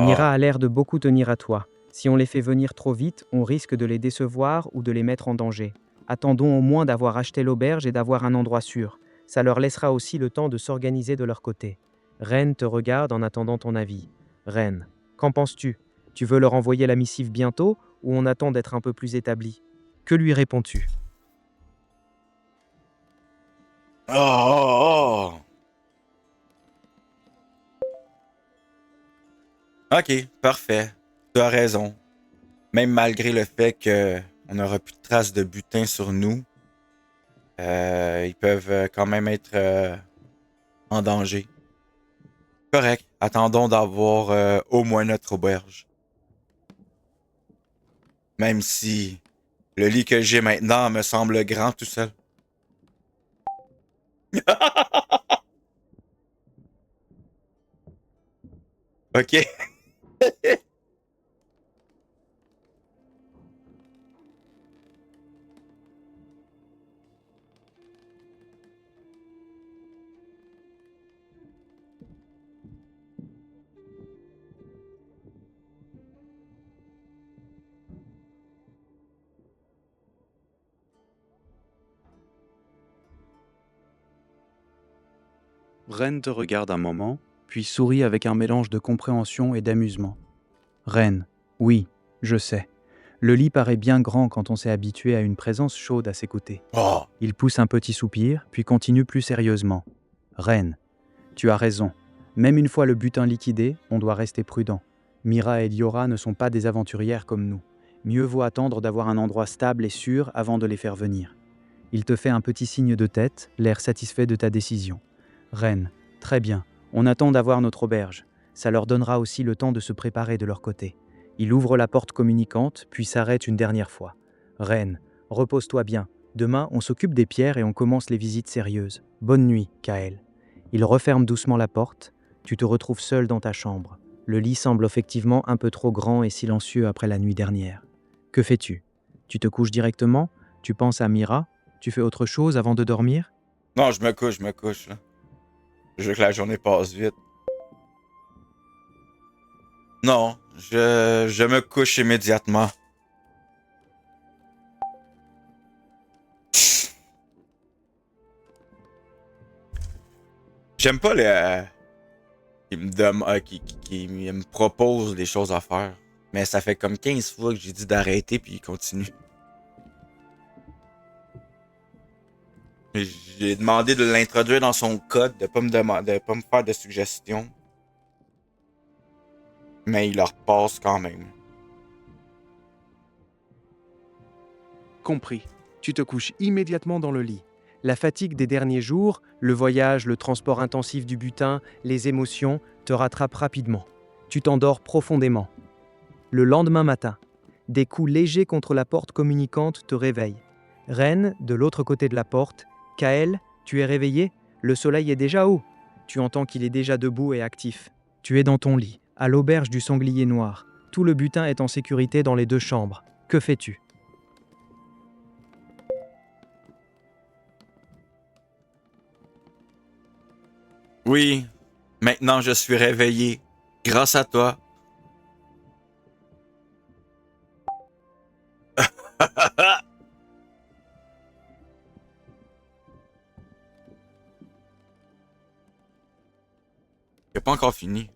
Mira a l'air de beaucoup tenir à toi. Si on les fait venir trop vite, on risque de les décevoir ou de les mettre en danger. Attendons au moins d'avoir acheté l'auberge et d'avoir un endroit sûr. Ça leur laissera aussi le temps de s'organiser de leur côté. Ren te regarde en attendant ton avis. Ren. Qu'en penses-tu? Tu veux leur envoyer la missive bientôt ou on attend d'être un peu plus établi? Que lui réponds-tu? Oh. Ok, parfait. Tu as raison. Même malgré le fait qu'on n'aura plus de traces de butin sur nous, ils peuvent quand même être en danger. Correct. Attendons d'avoir au moins notre auberge. Même si le lit que j'ai maintenant me semble grand tout seul. Ok. Ren te regarde un moment, puis sourit avec un mélange de compréhension et d'amusement. Ren, oui, je sais. Le lit paraît bien grand quand on s'est habitué à une présence chaude à ses côtés. Oh. Il pousse un petit soupir, puis continue plus sérieusement. Ren, tu as raison. Même une fois le butin liquidé, on doit rester prudent. Mira et Liora ne sont pas des aventurières comme nous. Mieux vaut attendre d'avoir un endroit stable et sûr avant de les faire venir. Il te fait un petit signe de tête, l'air satisfait de ta décision. Ren, très bien. On attend d'avoir notre auberge. Ça leur donnera aussi le temps de se préparer de leur côté. Il ouvre la porte communicante, puis s'arrête une dernière fois. Ren, repose-toi bien. Demain, on s'occupe des pierres et on commence les visites sérieuses. Bonne nuit, Kael. Il referme doucement la porte. Tu te retrouves seul dans ta chambre. Le lit semble effectivement un peu trop grand et silencieux après la nuit dernière. Que fais-tu? Tu te couches directement? Tu penses à Mira? Tu fais autre chose avant de dormir? Non, je me couche, là. Je veux que la journée passe vite. Non, je me couche immédiatement. J'aime pas les... qui me proposent des choses à faire. Mais ça fait comme 15 fois que j'ai dit d'arrêter puis il continue. J'ai demandé de l'introduire dans son code, de pas me faire de suggestions. Mais il leur passe quand même. Compris. Tu te couches immédiatement dans le lit. La fatigue des derniers jours, le voyage, le transport intensif du butin, les émotions te rattrapent rapidement. Tu t'endors profondément. Le lendemain matin, des coups légers contre la porte communicante te réveillent. Ren, de l'autre côté de la porte. Kael, tu es réveillé? Le soleil est déjà haut. Tu entends qu'il est déjà debout et actif. Tu es dans ton lit, à l'auberge du Sanglier Noir. Tout le butin est en sécurité dans les 2 chambres. Que fais-tu? Oui, maintenant je suis réveillé. Grâce à toi. J'ai pas encore fini.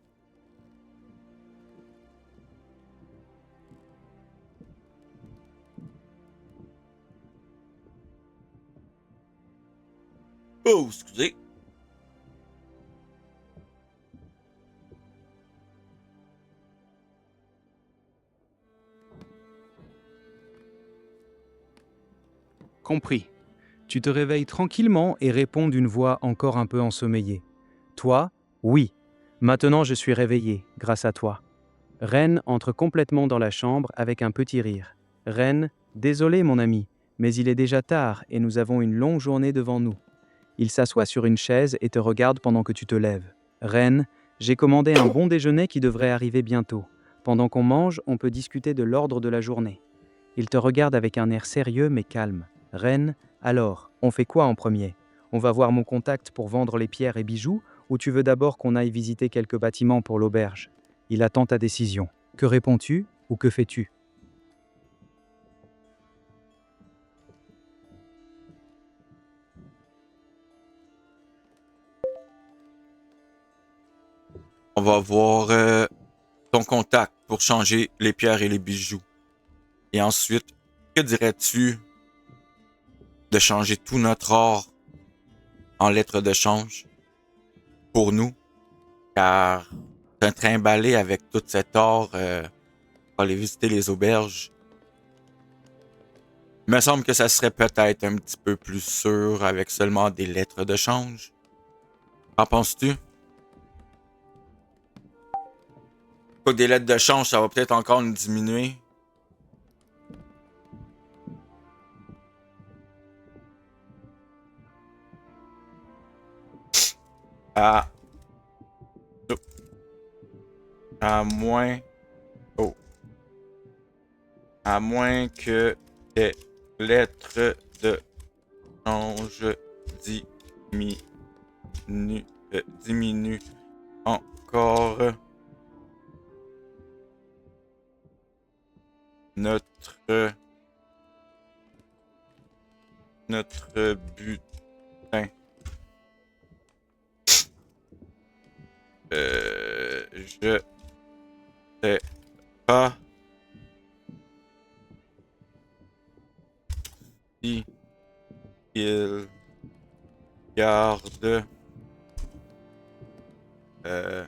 Oh, excusez. Compris. Tu te réveilles tranquillement et réponds d'une voix encore un peu ensommeillée. Toi? Oui. Maintenant je suis réveillé, grâce à toi. Ren entre complètement dans la chambre avec un petit rire. Ren, désolé mon ami, mais il est déjà tard et nous avons une longue journée devant nous. Il s'assoit sur une chaise et te regarde pendant que tu te lèves. Ren, j'ai commandé un bon déjeuner qui devrait arriver bientôt. Pendant qu'on mange, on peut discuter de l'ordre de la journée. Il te regarde avec un air sérieux mais calme. Ren, alors, on fait quoi en premier? On va voir mon contact pour vendre les pierres et bijoux ou tu veux d'abord qu'on aille visiter quelques bâtiments pour l'auberge? Il attend ta décision. Que réponds-tu ou que fais-tu? On va voir ton contact pour changer les pierres et les bijoux. Et ensuite, que dirais-tu de changer tout notre or en lettres de change pour nous? Car un trimbalé avec tout cet or pour aller visiter les auberges. Il me semble que ça serait peut-être un petit peu plus sûr avec seulement des lettres de change. Qu'en penses-tu? Pas que des lettres de change, ça va peut-être encore nous diminuer. À, à moins. Oh. À moins que les lettres de change diminuent encore notre butin. Je sais pas si il garde un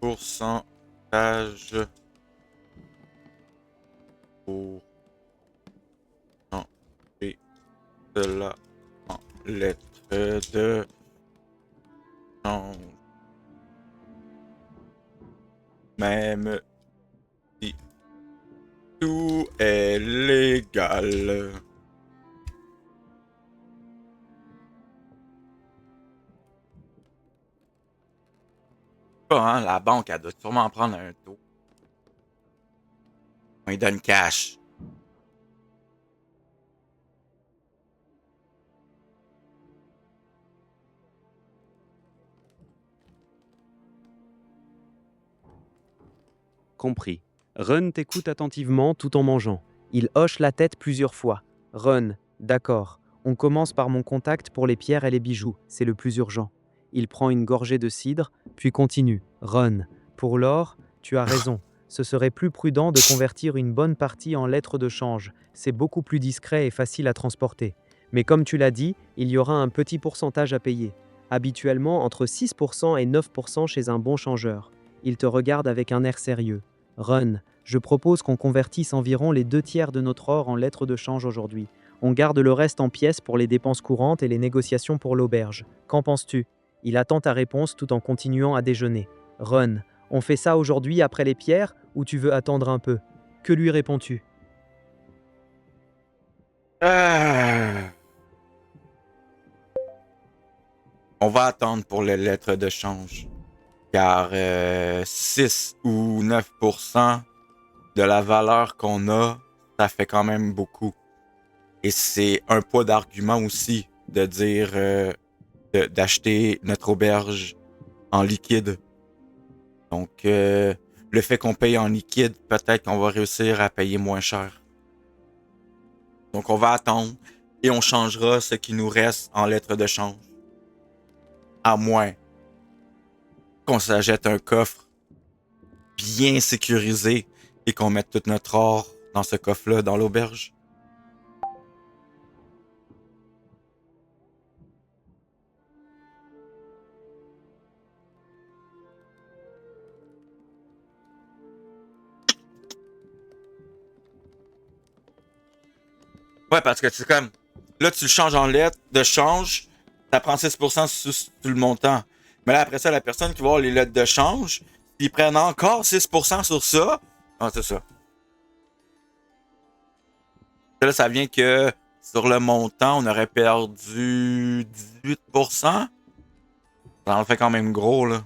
pourcentage pour changer cela en lettres de change. Même si tout est légal. pas, hein, la banque, elle doit sûrement prendre un taux. On lui donne cash. Compris. Run t'écoute attentivement tout en mangeant. Il hoche la tête plusieurs fois. Run, d'accord. On commence par mon contact pour les pierres et les bijoux, c'est le plus urgent. Il prend une gorgée de cidre, puis continue. Run, pour l'or, tu as raison. Ce serait plus prudent de convertir une bonne partie en lettres de change. C'est beaucoup plus discret et facile à transporter. Mais comme tu l'as dit, il y aura un petit pourcentage à payer. Habituellement entre 6% et 9% chez un bon changeur. Il te regarde avec un air sérieux. Run, je propose qu'on convertisse environ les 2 tiers de notre or en lettres de change aujourd'hui. On garde le reste en pièces pour les dépenses courantes et les négociations pour l'auberge. Qu'en penses-tu? Il attend ta réponse tout en continuant à déjeuner. Run, on fait ça aujourd'hui après les pierres ou tu veux attendre un peu? Que lui réponds-tu? Ah. On va attendre pour les lettres de change. Car 6 ou 9% de la valeur qu'on a, ça fait quand même beaucoup. Et c'est un poids d'argument aussi de dire d'acheter notre auberge en liquide. Donc, le fait qu'on paye en liquide, peut-être qu'on va réussir à payer moins cher. Donc, on va attendre et on changera ce qui nous reste en lettres de change. À moins qu'on s'achète un coffre bien sécurisé et qu'on mette tout notre or dans ce coffre-là, dans l'auberge. Ouais, parce que c'est comme, là, tu le changes en lettres de change, ça prend 6% sur tout le montant. Mais là, après ça, la personne qui va avoir les lettres de change, ils prennent encore 6% sur ça. Ah, c'est ça. Là, ça vient que sur le montant, on aurait perdu 18%. Ça en fait quand même gros, là.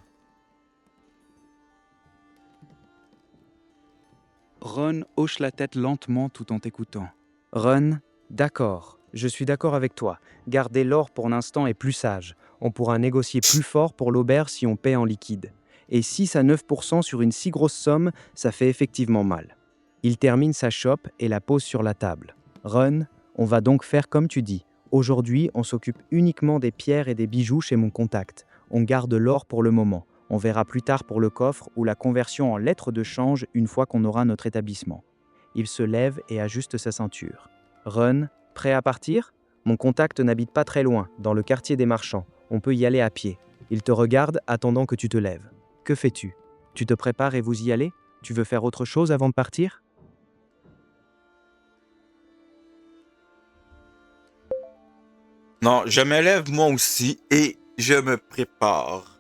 Ron hoche la tête lentement tout en t'écoutant. Run, d'accord. Je suis d'accord avec toi. Garder l'or pour l'instant est plus sage. On pourra négocier plus fort pour l'auberge si on paie en liquide. Et 6 à 9% sur une si grosse somme, ça fait effectivement mal. Il termine sa chope et la pose sur la table. Run, on va donc faire comme tu dis. Aujourd'hui, on s'occupe uniquement des pierres et des bijoux chez mon contact. On garde l'or pour le moment. On verra plus tard pour le coffre ou la conversion en lettres de change une fois qu'on aura notre établissement. Il se lève et ajuste sa ceinture. Run, prêt à partir? Mon contact n'habite pas très loin, dans le quartier des marchands. On peut y aller à pied. Il te regarde, attendant que tu te lèves. Que fais-tu? Tu te prépares et vous y allez? Tu veux faire autre chose avant de partir? Non, je me lève moi aussi et je me prépare.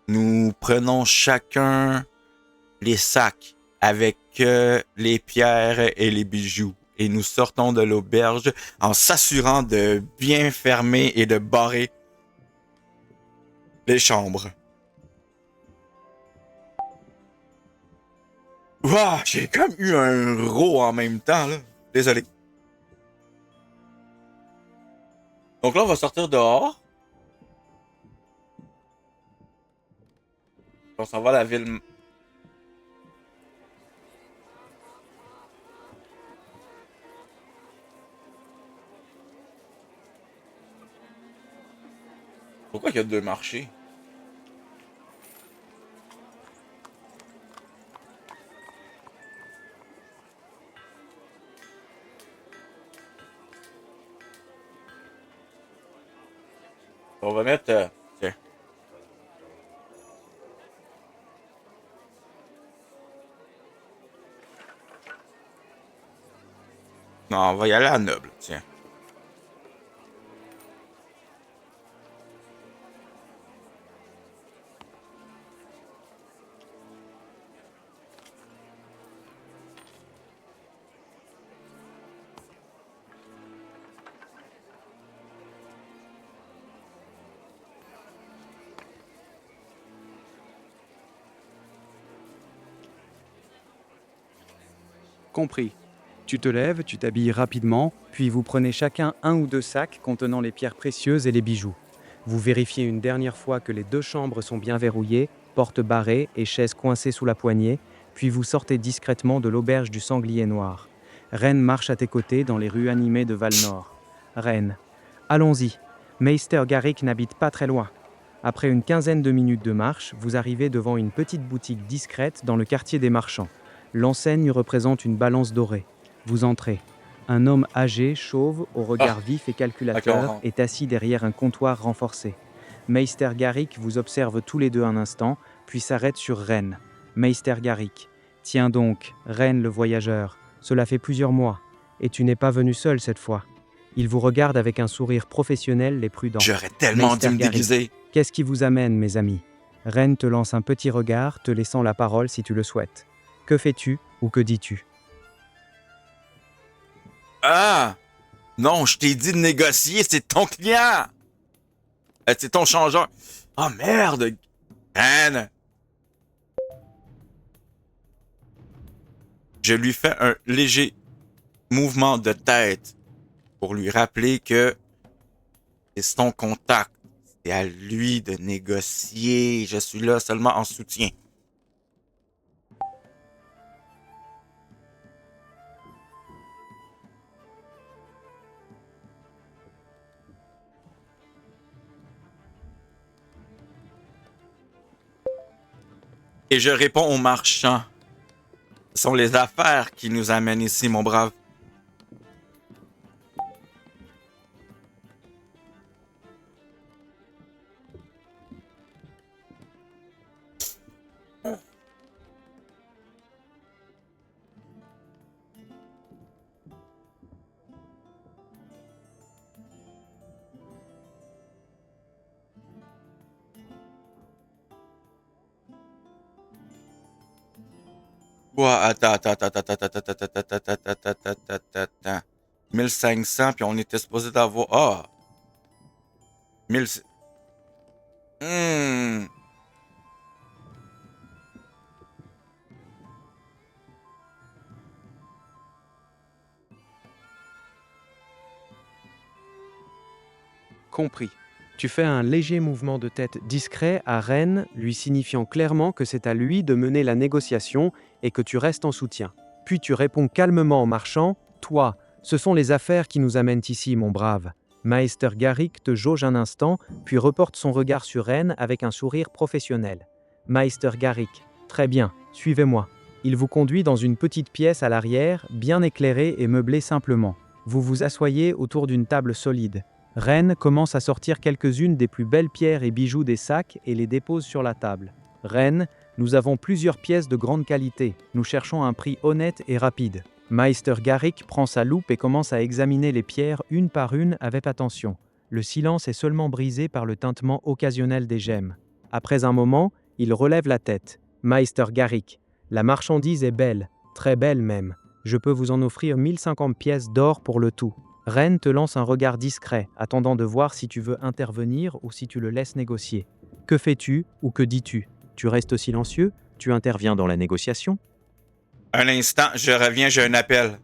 Nous prenons chacun les sacs avec les pierres et les bijoux et nous sortons de l'auberge en s'assurant de bien fermer et de barrer les chambres. Ouah, j'ai comme eu un rot en même temps, là. Désolé. Donc là, on va sortir dehors. On s'en va à la ville. Pourquoi il y a 2 marchés? On va mettre... tiens. Non, on va y aller à Noble, tiens. Compris. Tu te lèves, tu t'habilles rapidement, puis vous prenez chacun 1 ou 2 sacs contenant les pierres précieuses et les bijoux. Vous vérifiez une dernière fois que les 2 chambres sont bien verrouillées, portes barrées et chaises coincées sous la poignée, puis vous sortez discrètement de l'auberge du Sanglier Noir. Ren marche à tes côtés dans les rues animées de Valnor. Ren. Allons-y. Meister Garrick n'habite pas très loin. Après une quinzaine de minutes de marche, vous arrivez devant une petite boutique discrète dans le quartier des marchands. L'enseigne représente une balance dorée. Vous entrez. Un homme âgé, chauve, au regard vif et calculateur, rentre. est assis derrière un comptoir renforcé. Meister Garrick vous observe tous les deux un instant, puis s'arrête sur Ren. Meister Garrick. Tiens donc, Ren le voyageur, cela fait plusieurs mois, et tu n'es pas venu seul cette fois. Il vous regarde avec un sourire professionnel et prudent. J'aurais tellement Meister dû me Garrick. déguiser. Qu'est-ce qui vous amène, mes amis? Ren te lance un petit regard, te laissant la parole si tu le souhaites. Que fais-tu ou que dis-tu? Ah! Non, je t'ai dit de négocier, c'est ton client! C'est ton changeur. Oh merde! Anne! Je lui fais un léger mouvement de tête pour lui rappeler que c'est ton contact. C'est à lui de négocier. Je suis là seulement en soutien. Et je réponds au marchand. Ce sont les affaires qui nous amènent ici, mon brave. Quoi? Attends. 1500, puis on était supposé d'avoir... Ah! 1000... Hmm. Compris. Tu fais un léger mouvement de tête discret à Ren, lui signifiant clairement que c'est à lui de mener la négociation et que tu restes en soutien. Puis tu réponds calmement au marchand, « Toi, ce sont les affaires qui nous amènent ici, mon brave. » Meister Garrick te jauge un instant, puis reporte son regard sur Ren avec un sourire professionnel. Meister Garrick, très bien, suivez-moi. Il vous conduit dans une petite pièce à l'arrière, bien éclairée et meublée simplement. Vous vous asseyez autour d'une table solide. Ren commence à sortir quelques-unes des plus belles pierres et bijoux des sacs et les dépose sur la table. Ren, nous avons plusieurs pièces de grande qualité. Nous cherchons un prix honnête et rapide. Meister Garrick prend sa loupe et commence à examiner les pierres une par une avec attention. Le silence est seulement brisé par le tintement occasionnel des gemmes. Après un moment, il relève la tête. Meister Garrick, la marchandise est belle, très belle même. Je peux vous en offrir 1050 pièces d'or pour le tout. Ren te lance un regard discret, attendant de voir si tu veux intervenir ou si tu le laisses négocier. Que fais-tu ou que dis-tu? Tu restes silencieux? Tu interviens dans la négociation? Un instant, je reviens, j'ai un appel.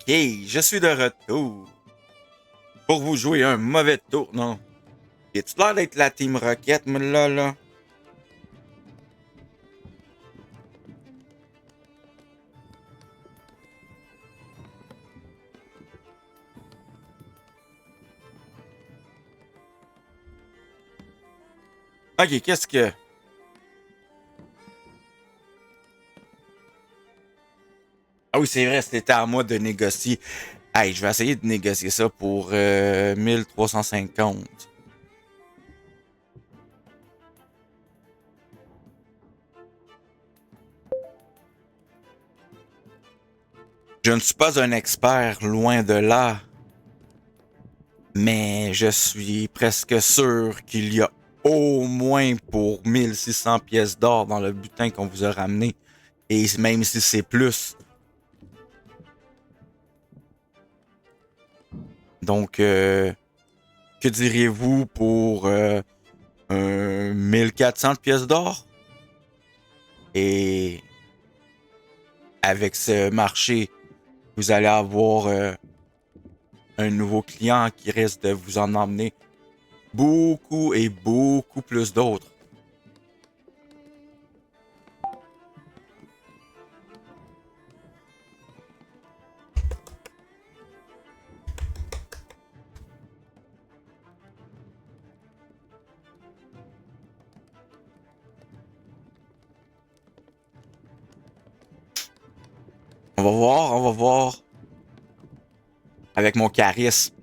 je suis de retour. Pour vous jouer un mauvais tour, non? Es-tu l'air d'être la Team Rocket, moi, là? Ok, qu'est-ce que... Ah oui, c'est vrai, c'était à moi de négocier. Hey, je vais essayer de négocier ça pour 1350. Je ne suis pas un expert, loin de là, mais je suis presque sûr qu'il y a au moins pour 1600 pièces d'or dans le butin qu'on vous a ramené. Et même si c'est plus. Donc, que diriez-vous pour 1400 pièces d'or? Et avec ce marché, vous allez avoir un nouveau client qui risque de vous en emmener beaucoup et beaucoup plus d'autres. On va voir. Avec mon charisme.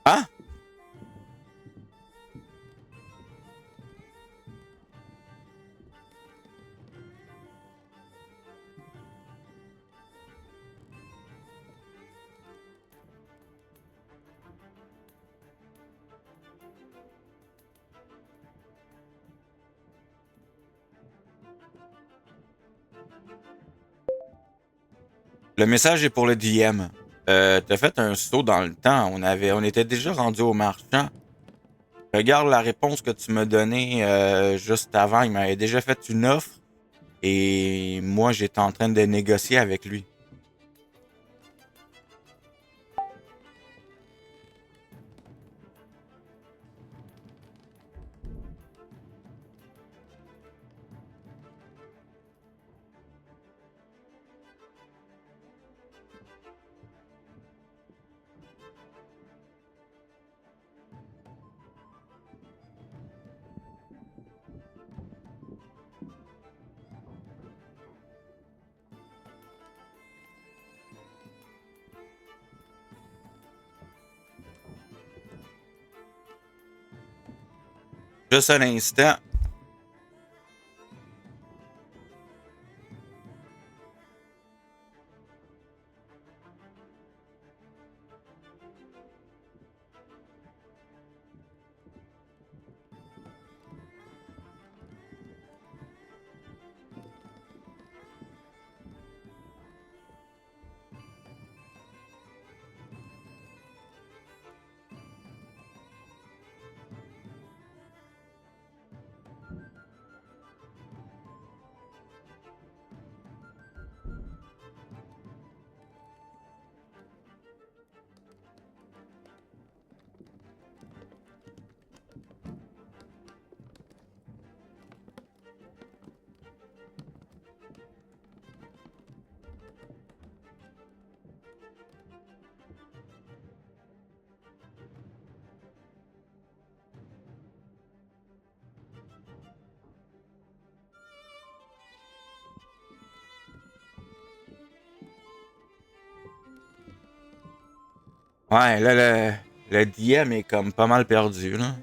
Hein? Le message est pour le DM. T'as fait un saut dans le temps. On était déjà rendu au marchand. Regarde la réponse que tu m'as donnée juste avant. Il m'avait déjà fait une offre. Et moi, j'étais en train de négocier avec lui. Juste un instant. Ouais, là, le DM est comme pas mal perdu, là.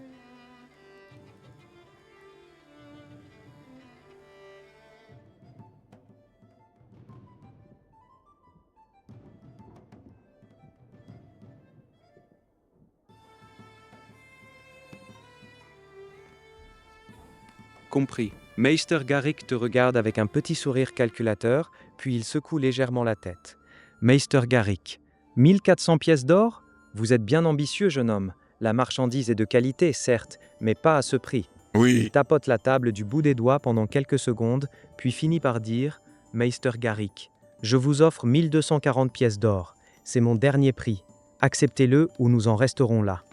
Compris. Meister Garrick te regarde avec un petit sourire calculateur, puis il secoue légèrement la tête. Meister Garrick. 1400 pièces d'or? Vous êtes bien ambitieux, jeune homme. La marchandise est de qualité, certes, mais pas à ce prix. Il Oui. tapote la table du bout des doigts pendant quelques secondes, puis finit par dire « Meister Garrick, je vous offre 1240 pièces d'or. C'est mon dernier prix. Acceptez-le ou nous en resterons là. »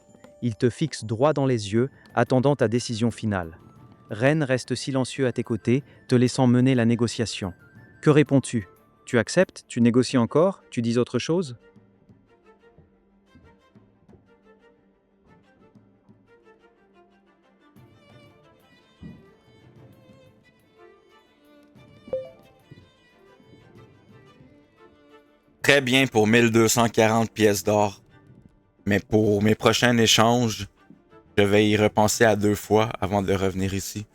Il te fixe droit dans les yeux, attendant ta décision finale. Ren reste silencieux à tes côtés, te laissant mener la négociation. Que réponds-tu? Tu acceptes? Tu négocies encore? Tu dis autre chose? Très bien pour 1240 pièces d'or. Mais pour mes prochains échanges, je vais y repenser à 2 fois avant de revenir ici.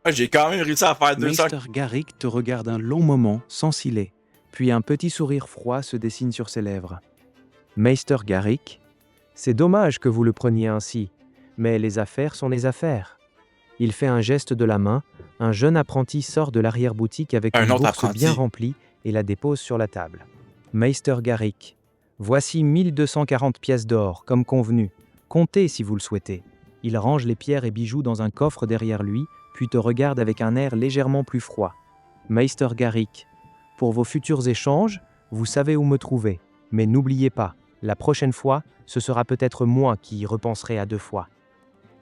J'ai quand même réussi à faire 200. Meister Garrick te regarde un long moment, sans ciller, puis un petit sourire froid se dessine sur ses lèvres. Meister Garrick, c'est dommage que vous le preniez ainsi, mais les affaires sont les affaires. Il fait un geste de la main, un jeune apprenti sort de l'arrière-boutique avec Un une autre bourse apprenti. bien remplie et la dépose sur la table. Meister Garrick, voici 1240 pièces d'or, comme convenu. Comptez si vous le souhaitez. Il range les pierres et bijoux dans un coffre derrière lui, puis te regarde avec un air légèrement plus froid. Meister Garrick, pour vos futurs échanges, vous savez où me trouver. Mais n'oubliez pas, la prochaine fois, ce sera peut-être moi qui y repenserai à 2 fois.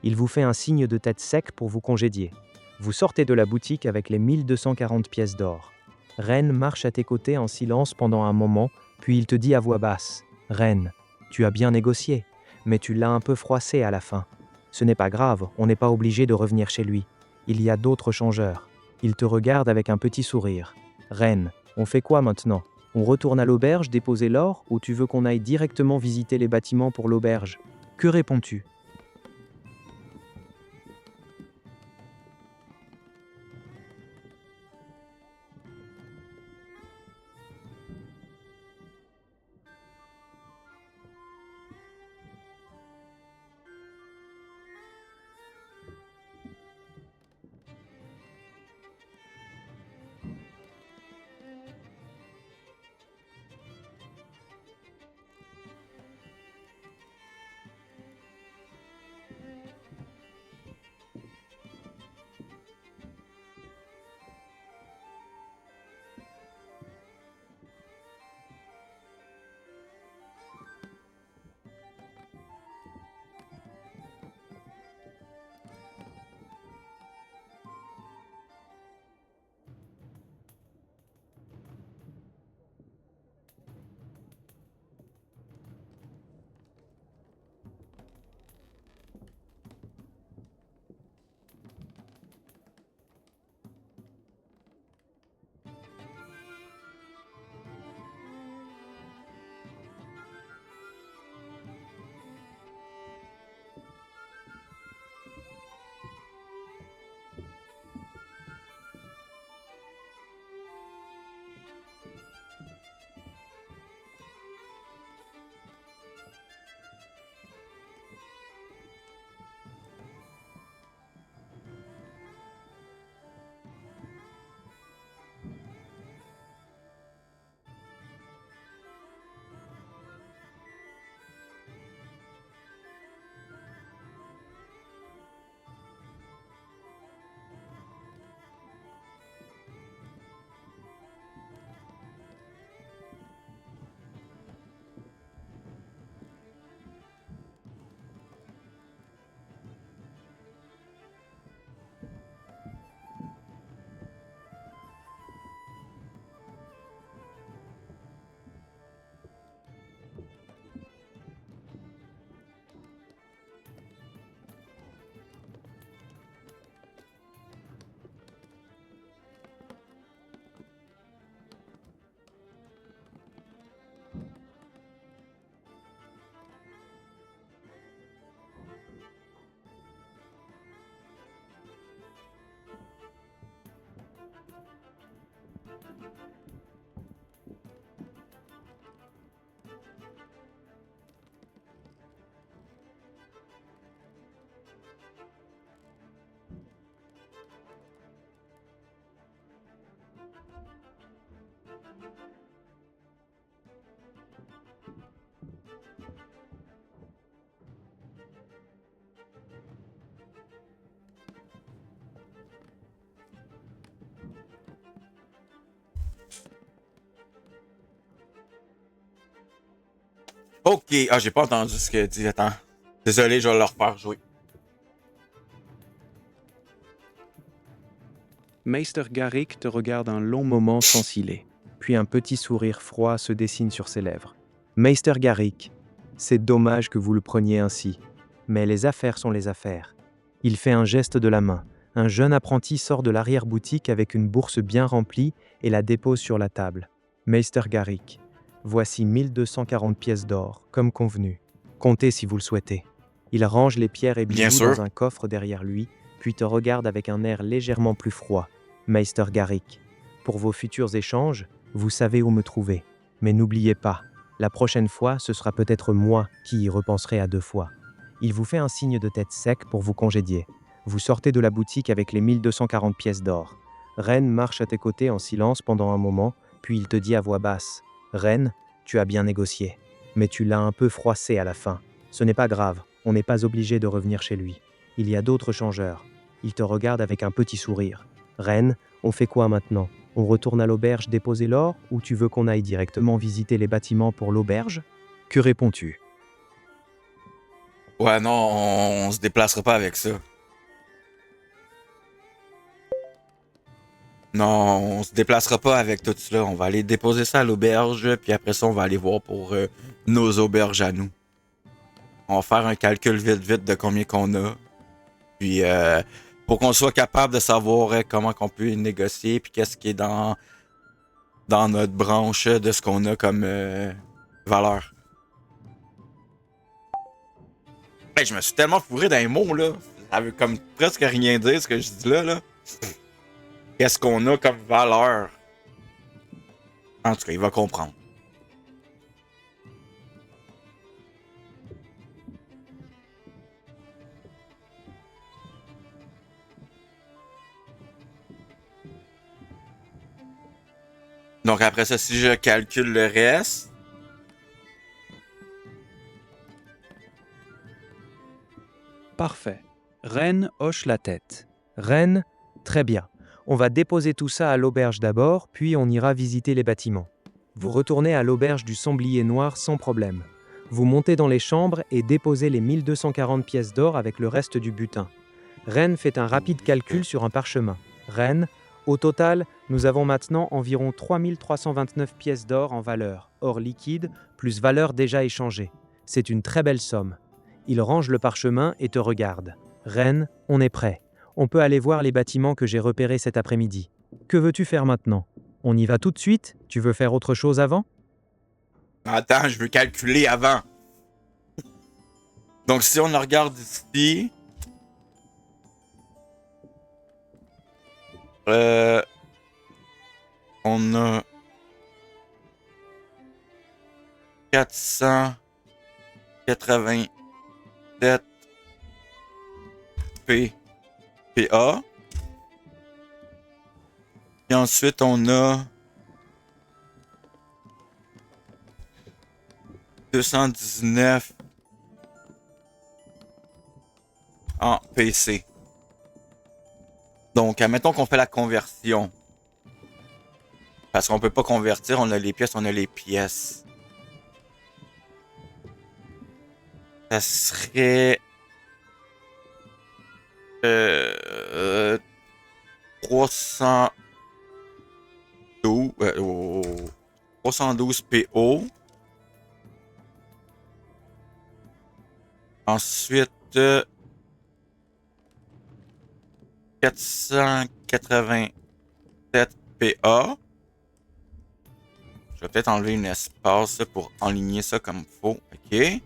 Il vous fait un signe de tête sec pour vous congédier. Vous sortez de la boutique avec les 1240 pièces d'or. Ren marche à tes côtés en silence pendant un moment, puis il te dit à voix basse « Ren, tu as bien négocié, mais tu l'as un peu froissé à la fin. Ce n'est pas grave, on n'est pas obligé de revenir chez lui. Il y a d'autres changeurs. » Il te regarde avec un petit sourire. « Ren, on fait quoi maintenant? On retourne à l'auberge déposer l'or ou tu veux qu'on aille directement visiter les bâtiments pour l'auberge? Que réponds-tu? » Ok, ah, j'ai pas entendu ce que dit. Attends. Désolé, je vais le refaire jouer. Meister Garrick te regarde un long moment sans ciller, puis un petit sourire froid se dessine sur ses lèvres. Meister Garrick, c'est dommage que vous le preniez ainsi, mais les affaires sont les affaires. Il fait un geste de la main. Un jeune apprenti sort de l'arrière-boutique avec une bourse bien remplie et la dépose sur la table. Meister Garrick, voici 1240 pièces d'or, comme convenu. Comptez si vous le souhaitez. Il range les pierres et Bien bijoux sûr. dans un coffre derrière lui, puis te regarde avec un air légèrement plus froid. Meister Garrick, pour vos futurs échanges, vous savez où me trouver. Mais n'oubliez pas, la prochaine fois, ce sera peut-être moi qui y repenserai à 2 fois. Il vous fait un signe de tête sec pour vous congédier. Vous sortez de la boutique avec les 1240 pièces d'or. Ren marche à tes côtés en silence pendant un moment, puis il te dit à voix basse « Ren, tu as bien négocié. Mais tu l'as un peu froissé à la fin. Ce n'est pas grave, on n'est pas obligé de revenir chez lui. Il y a d'autres changeurs. » Il te regarde avec un petit sourire. « Ren, on fait quoi maintenant ? On retourne à l'auberge déposer l'or ou tu veux qu'on aille directement visiter les bâtiments pour l'auberge ? Que réponds-tu ? Ouais, non, on se déplacera pas avec ça. Non, on se déplacera pas avec tout cela. On va aller déposer ça à l'auberge, puis après ça, on va aller voir pour nos auberges à nous. On va faire un calcul vite de combien qu'on a. Puis, pour qu'on soit capable de savoir comment qu'on peut négocier, puis qu'est-ce qui est dans notre branche de ce qu'on a comme valeur. Hey, je me suis tellement fourré dans les mots, là. Ça veut comme presque rien dire, ce que je dis là. Qu'est-ce qu'on a comme valeur? En tout cas, il va comprendre. Donc après ça, si je calcule le reste... Parfait. Ren hoche la tête. Ren, très bien. On va déposer tout ça à l'auberge d'abord, puis on ira visiter les bâtiments. Vous retournez à l'auberge du Sanglier Noir sans problème. Vous montez dans les chambres et déposez les 1240 pièces d'or avec le reste du butin. Ren fait un rapide calcul sur un parchemin. Ren, au total, nous avons maintenant environ 3329 pièces d'or en valeur, or liquide, plus valeur déjà échangée. C'est une très belle somme. Il range le parchemin et te regarde. Ren, on est prêt. On peut aller voir les bâtiments que j'ai repérés cet après-midi. Que veux-tu faire maintenant ? On y va tout de suite ? Tu veux faire autre chose avant ? Attends, je veux calculer avant. Donc si on regarde ici... on a... 487 PA. Et ensuite, on a 219 en PC. Donc, admettons qu'on fait la conversion. Parce qu'on peut pas convertir, on a les pièces, on a les pièces. Ça serait... 312, 312 PO. Ensuite, 487 PA. Je vais peut-être enlever un espace pour enligner ça comme il faut. OK. Et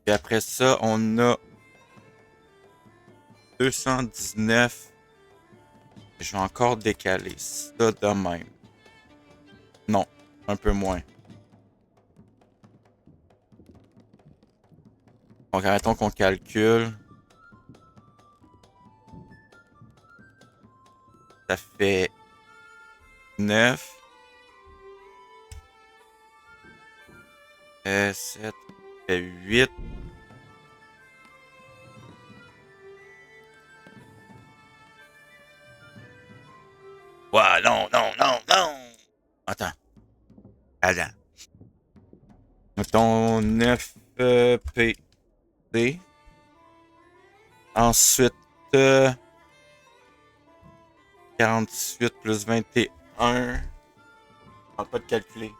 après ça, on a 219. Je Je vais encore décaler ça de même. Non, un peu moins. Donc, arrêtons qu'on calcule. Ça fait 9. 7. Ça fait 8. Ouais, non. Attends. Mettons 9 PD. Ensuite, 48 plus 21. On va pas de calculer.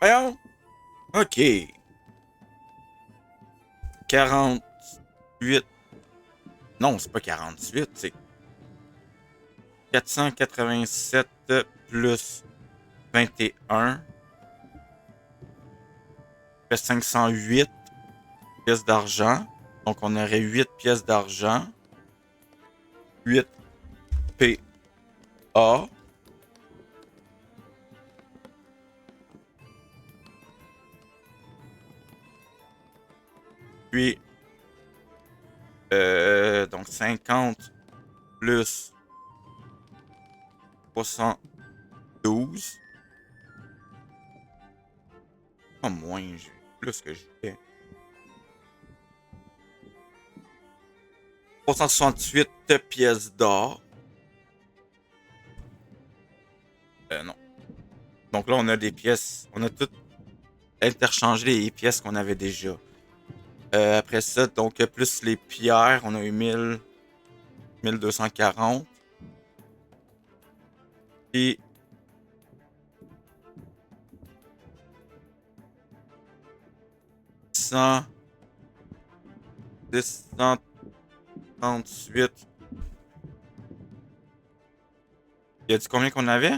Voyons. OK. 48. Non, c'est pas 48, c'est 487 plus 21. Fait 508 pièces d'argent. Donc, on aurait 8 pièces d'argent. 8 PA. Puis, donc 50 plus 72. Pas moins, j'ai plus que j'ai fait. 368 pièces d'or. Non. Donc là, on a des pièces. On a toutes interchangé les pièces qu'on avait déjà. Après ça, donc plus les pierres, on a eu 1240. Et 638. Il a dit combien qu'on avait?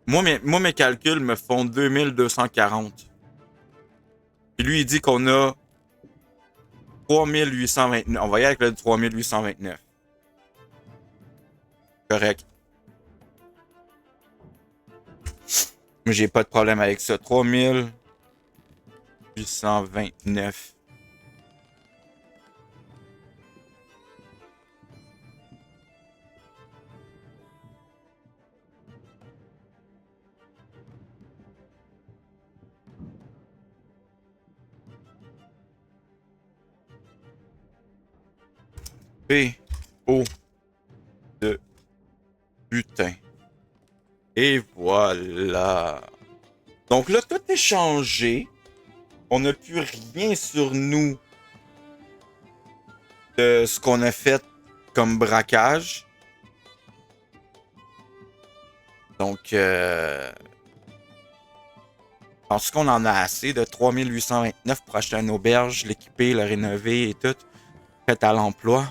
Moi, mes calculs me font 2240. Puis lui, il dit qu'on a 3829. On va y aller avec le 3829. Correct. Mais j'ai pas de problème avec ça. 3829. P.O. de butin. Et voilà. Donc là, tout est changé. On n'a plus rien sur nous de ce qu'on a fait comme braquage. Donc, je pense qu'on en a assez de 3829 pour acheter une auberge, l'équiper, la rénover et tout. Prête à l'emploi.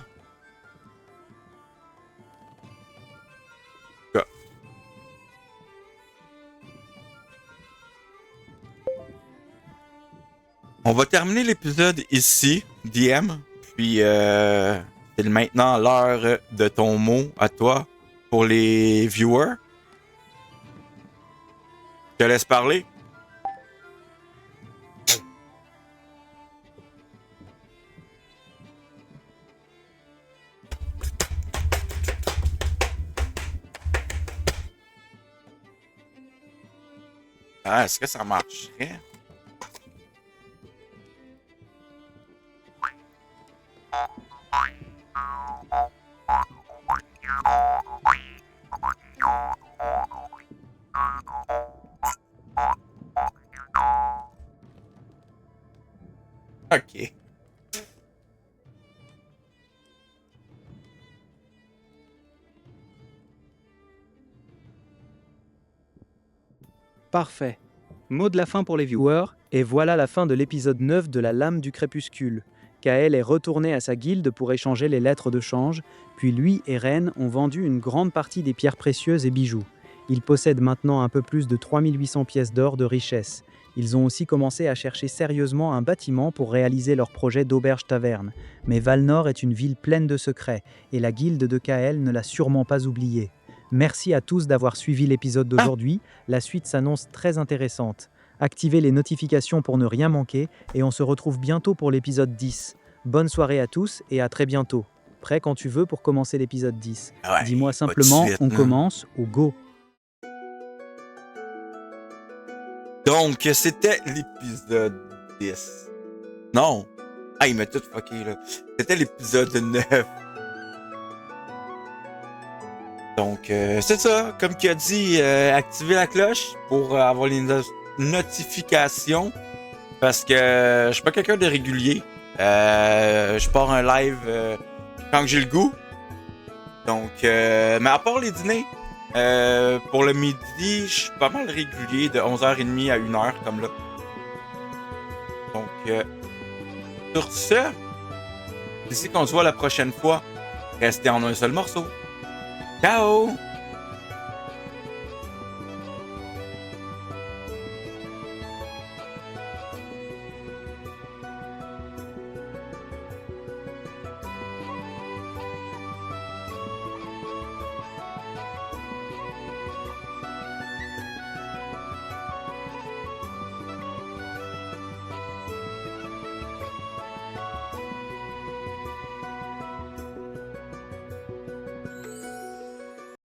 On va terminer l'épisode ici, DM. Puis, c'est maintenant l'heure de ton mot à toi pour les viewers. Je te laisse parler. Ah, est-ce que ça marcherait? OK. Parfait. Mot de la fin pour les viewers, et voilà la fin de l'épisode 9 de la Lame du Crépuscule. Kael est retourné à sa guilde pour échanger les lettres de change, puis lui et Ren ont vendu une grande partie des pierres précieuses et bijoux. Il possède maintenant un peu plus de 3800 pièces d'or de richesse. Ils ont aussi commencé à chercher sérieusement un bâtiment pour réaliser leur projet d'auberge-taverne. Mais Valnor est une ville pleine de secrets, et la guilde de Kael ne l'a sûrement pas oublié. Merci à tous d'avoir suivi l'épisode d'aujourd'hui, la suite s'annonce très intéressante. Activez les notifications pour ne rien manquer, et on se retrouve bientôt pour l'épisode 10. Bonne soirée à tous, et à très bientôt. Prêt quand tu veux pour commencer l'épisode 10. Ouais, Dis-moi pas de simplement, suite, on là. commence ou go. Donc, c'était l'épisode 10. Non. Ah, il m'a tout fucké, là. C'était l'épisode 9. Donc, c'est ça. Comme tu as dit, activez la cloche pour avoir les notifications. Parce que je suis pas quelqu'un de régulier. Je pars un live quand j'ai le goût. Donc, mais à part les dîners, pour le midi, je suis pas mal régulier de 11h30 à 1h comme là. Donc, sur ce, d'ici qu'on se voit la prochaine fois, restez en un seul morceau. Ciao!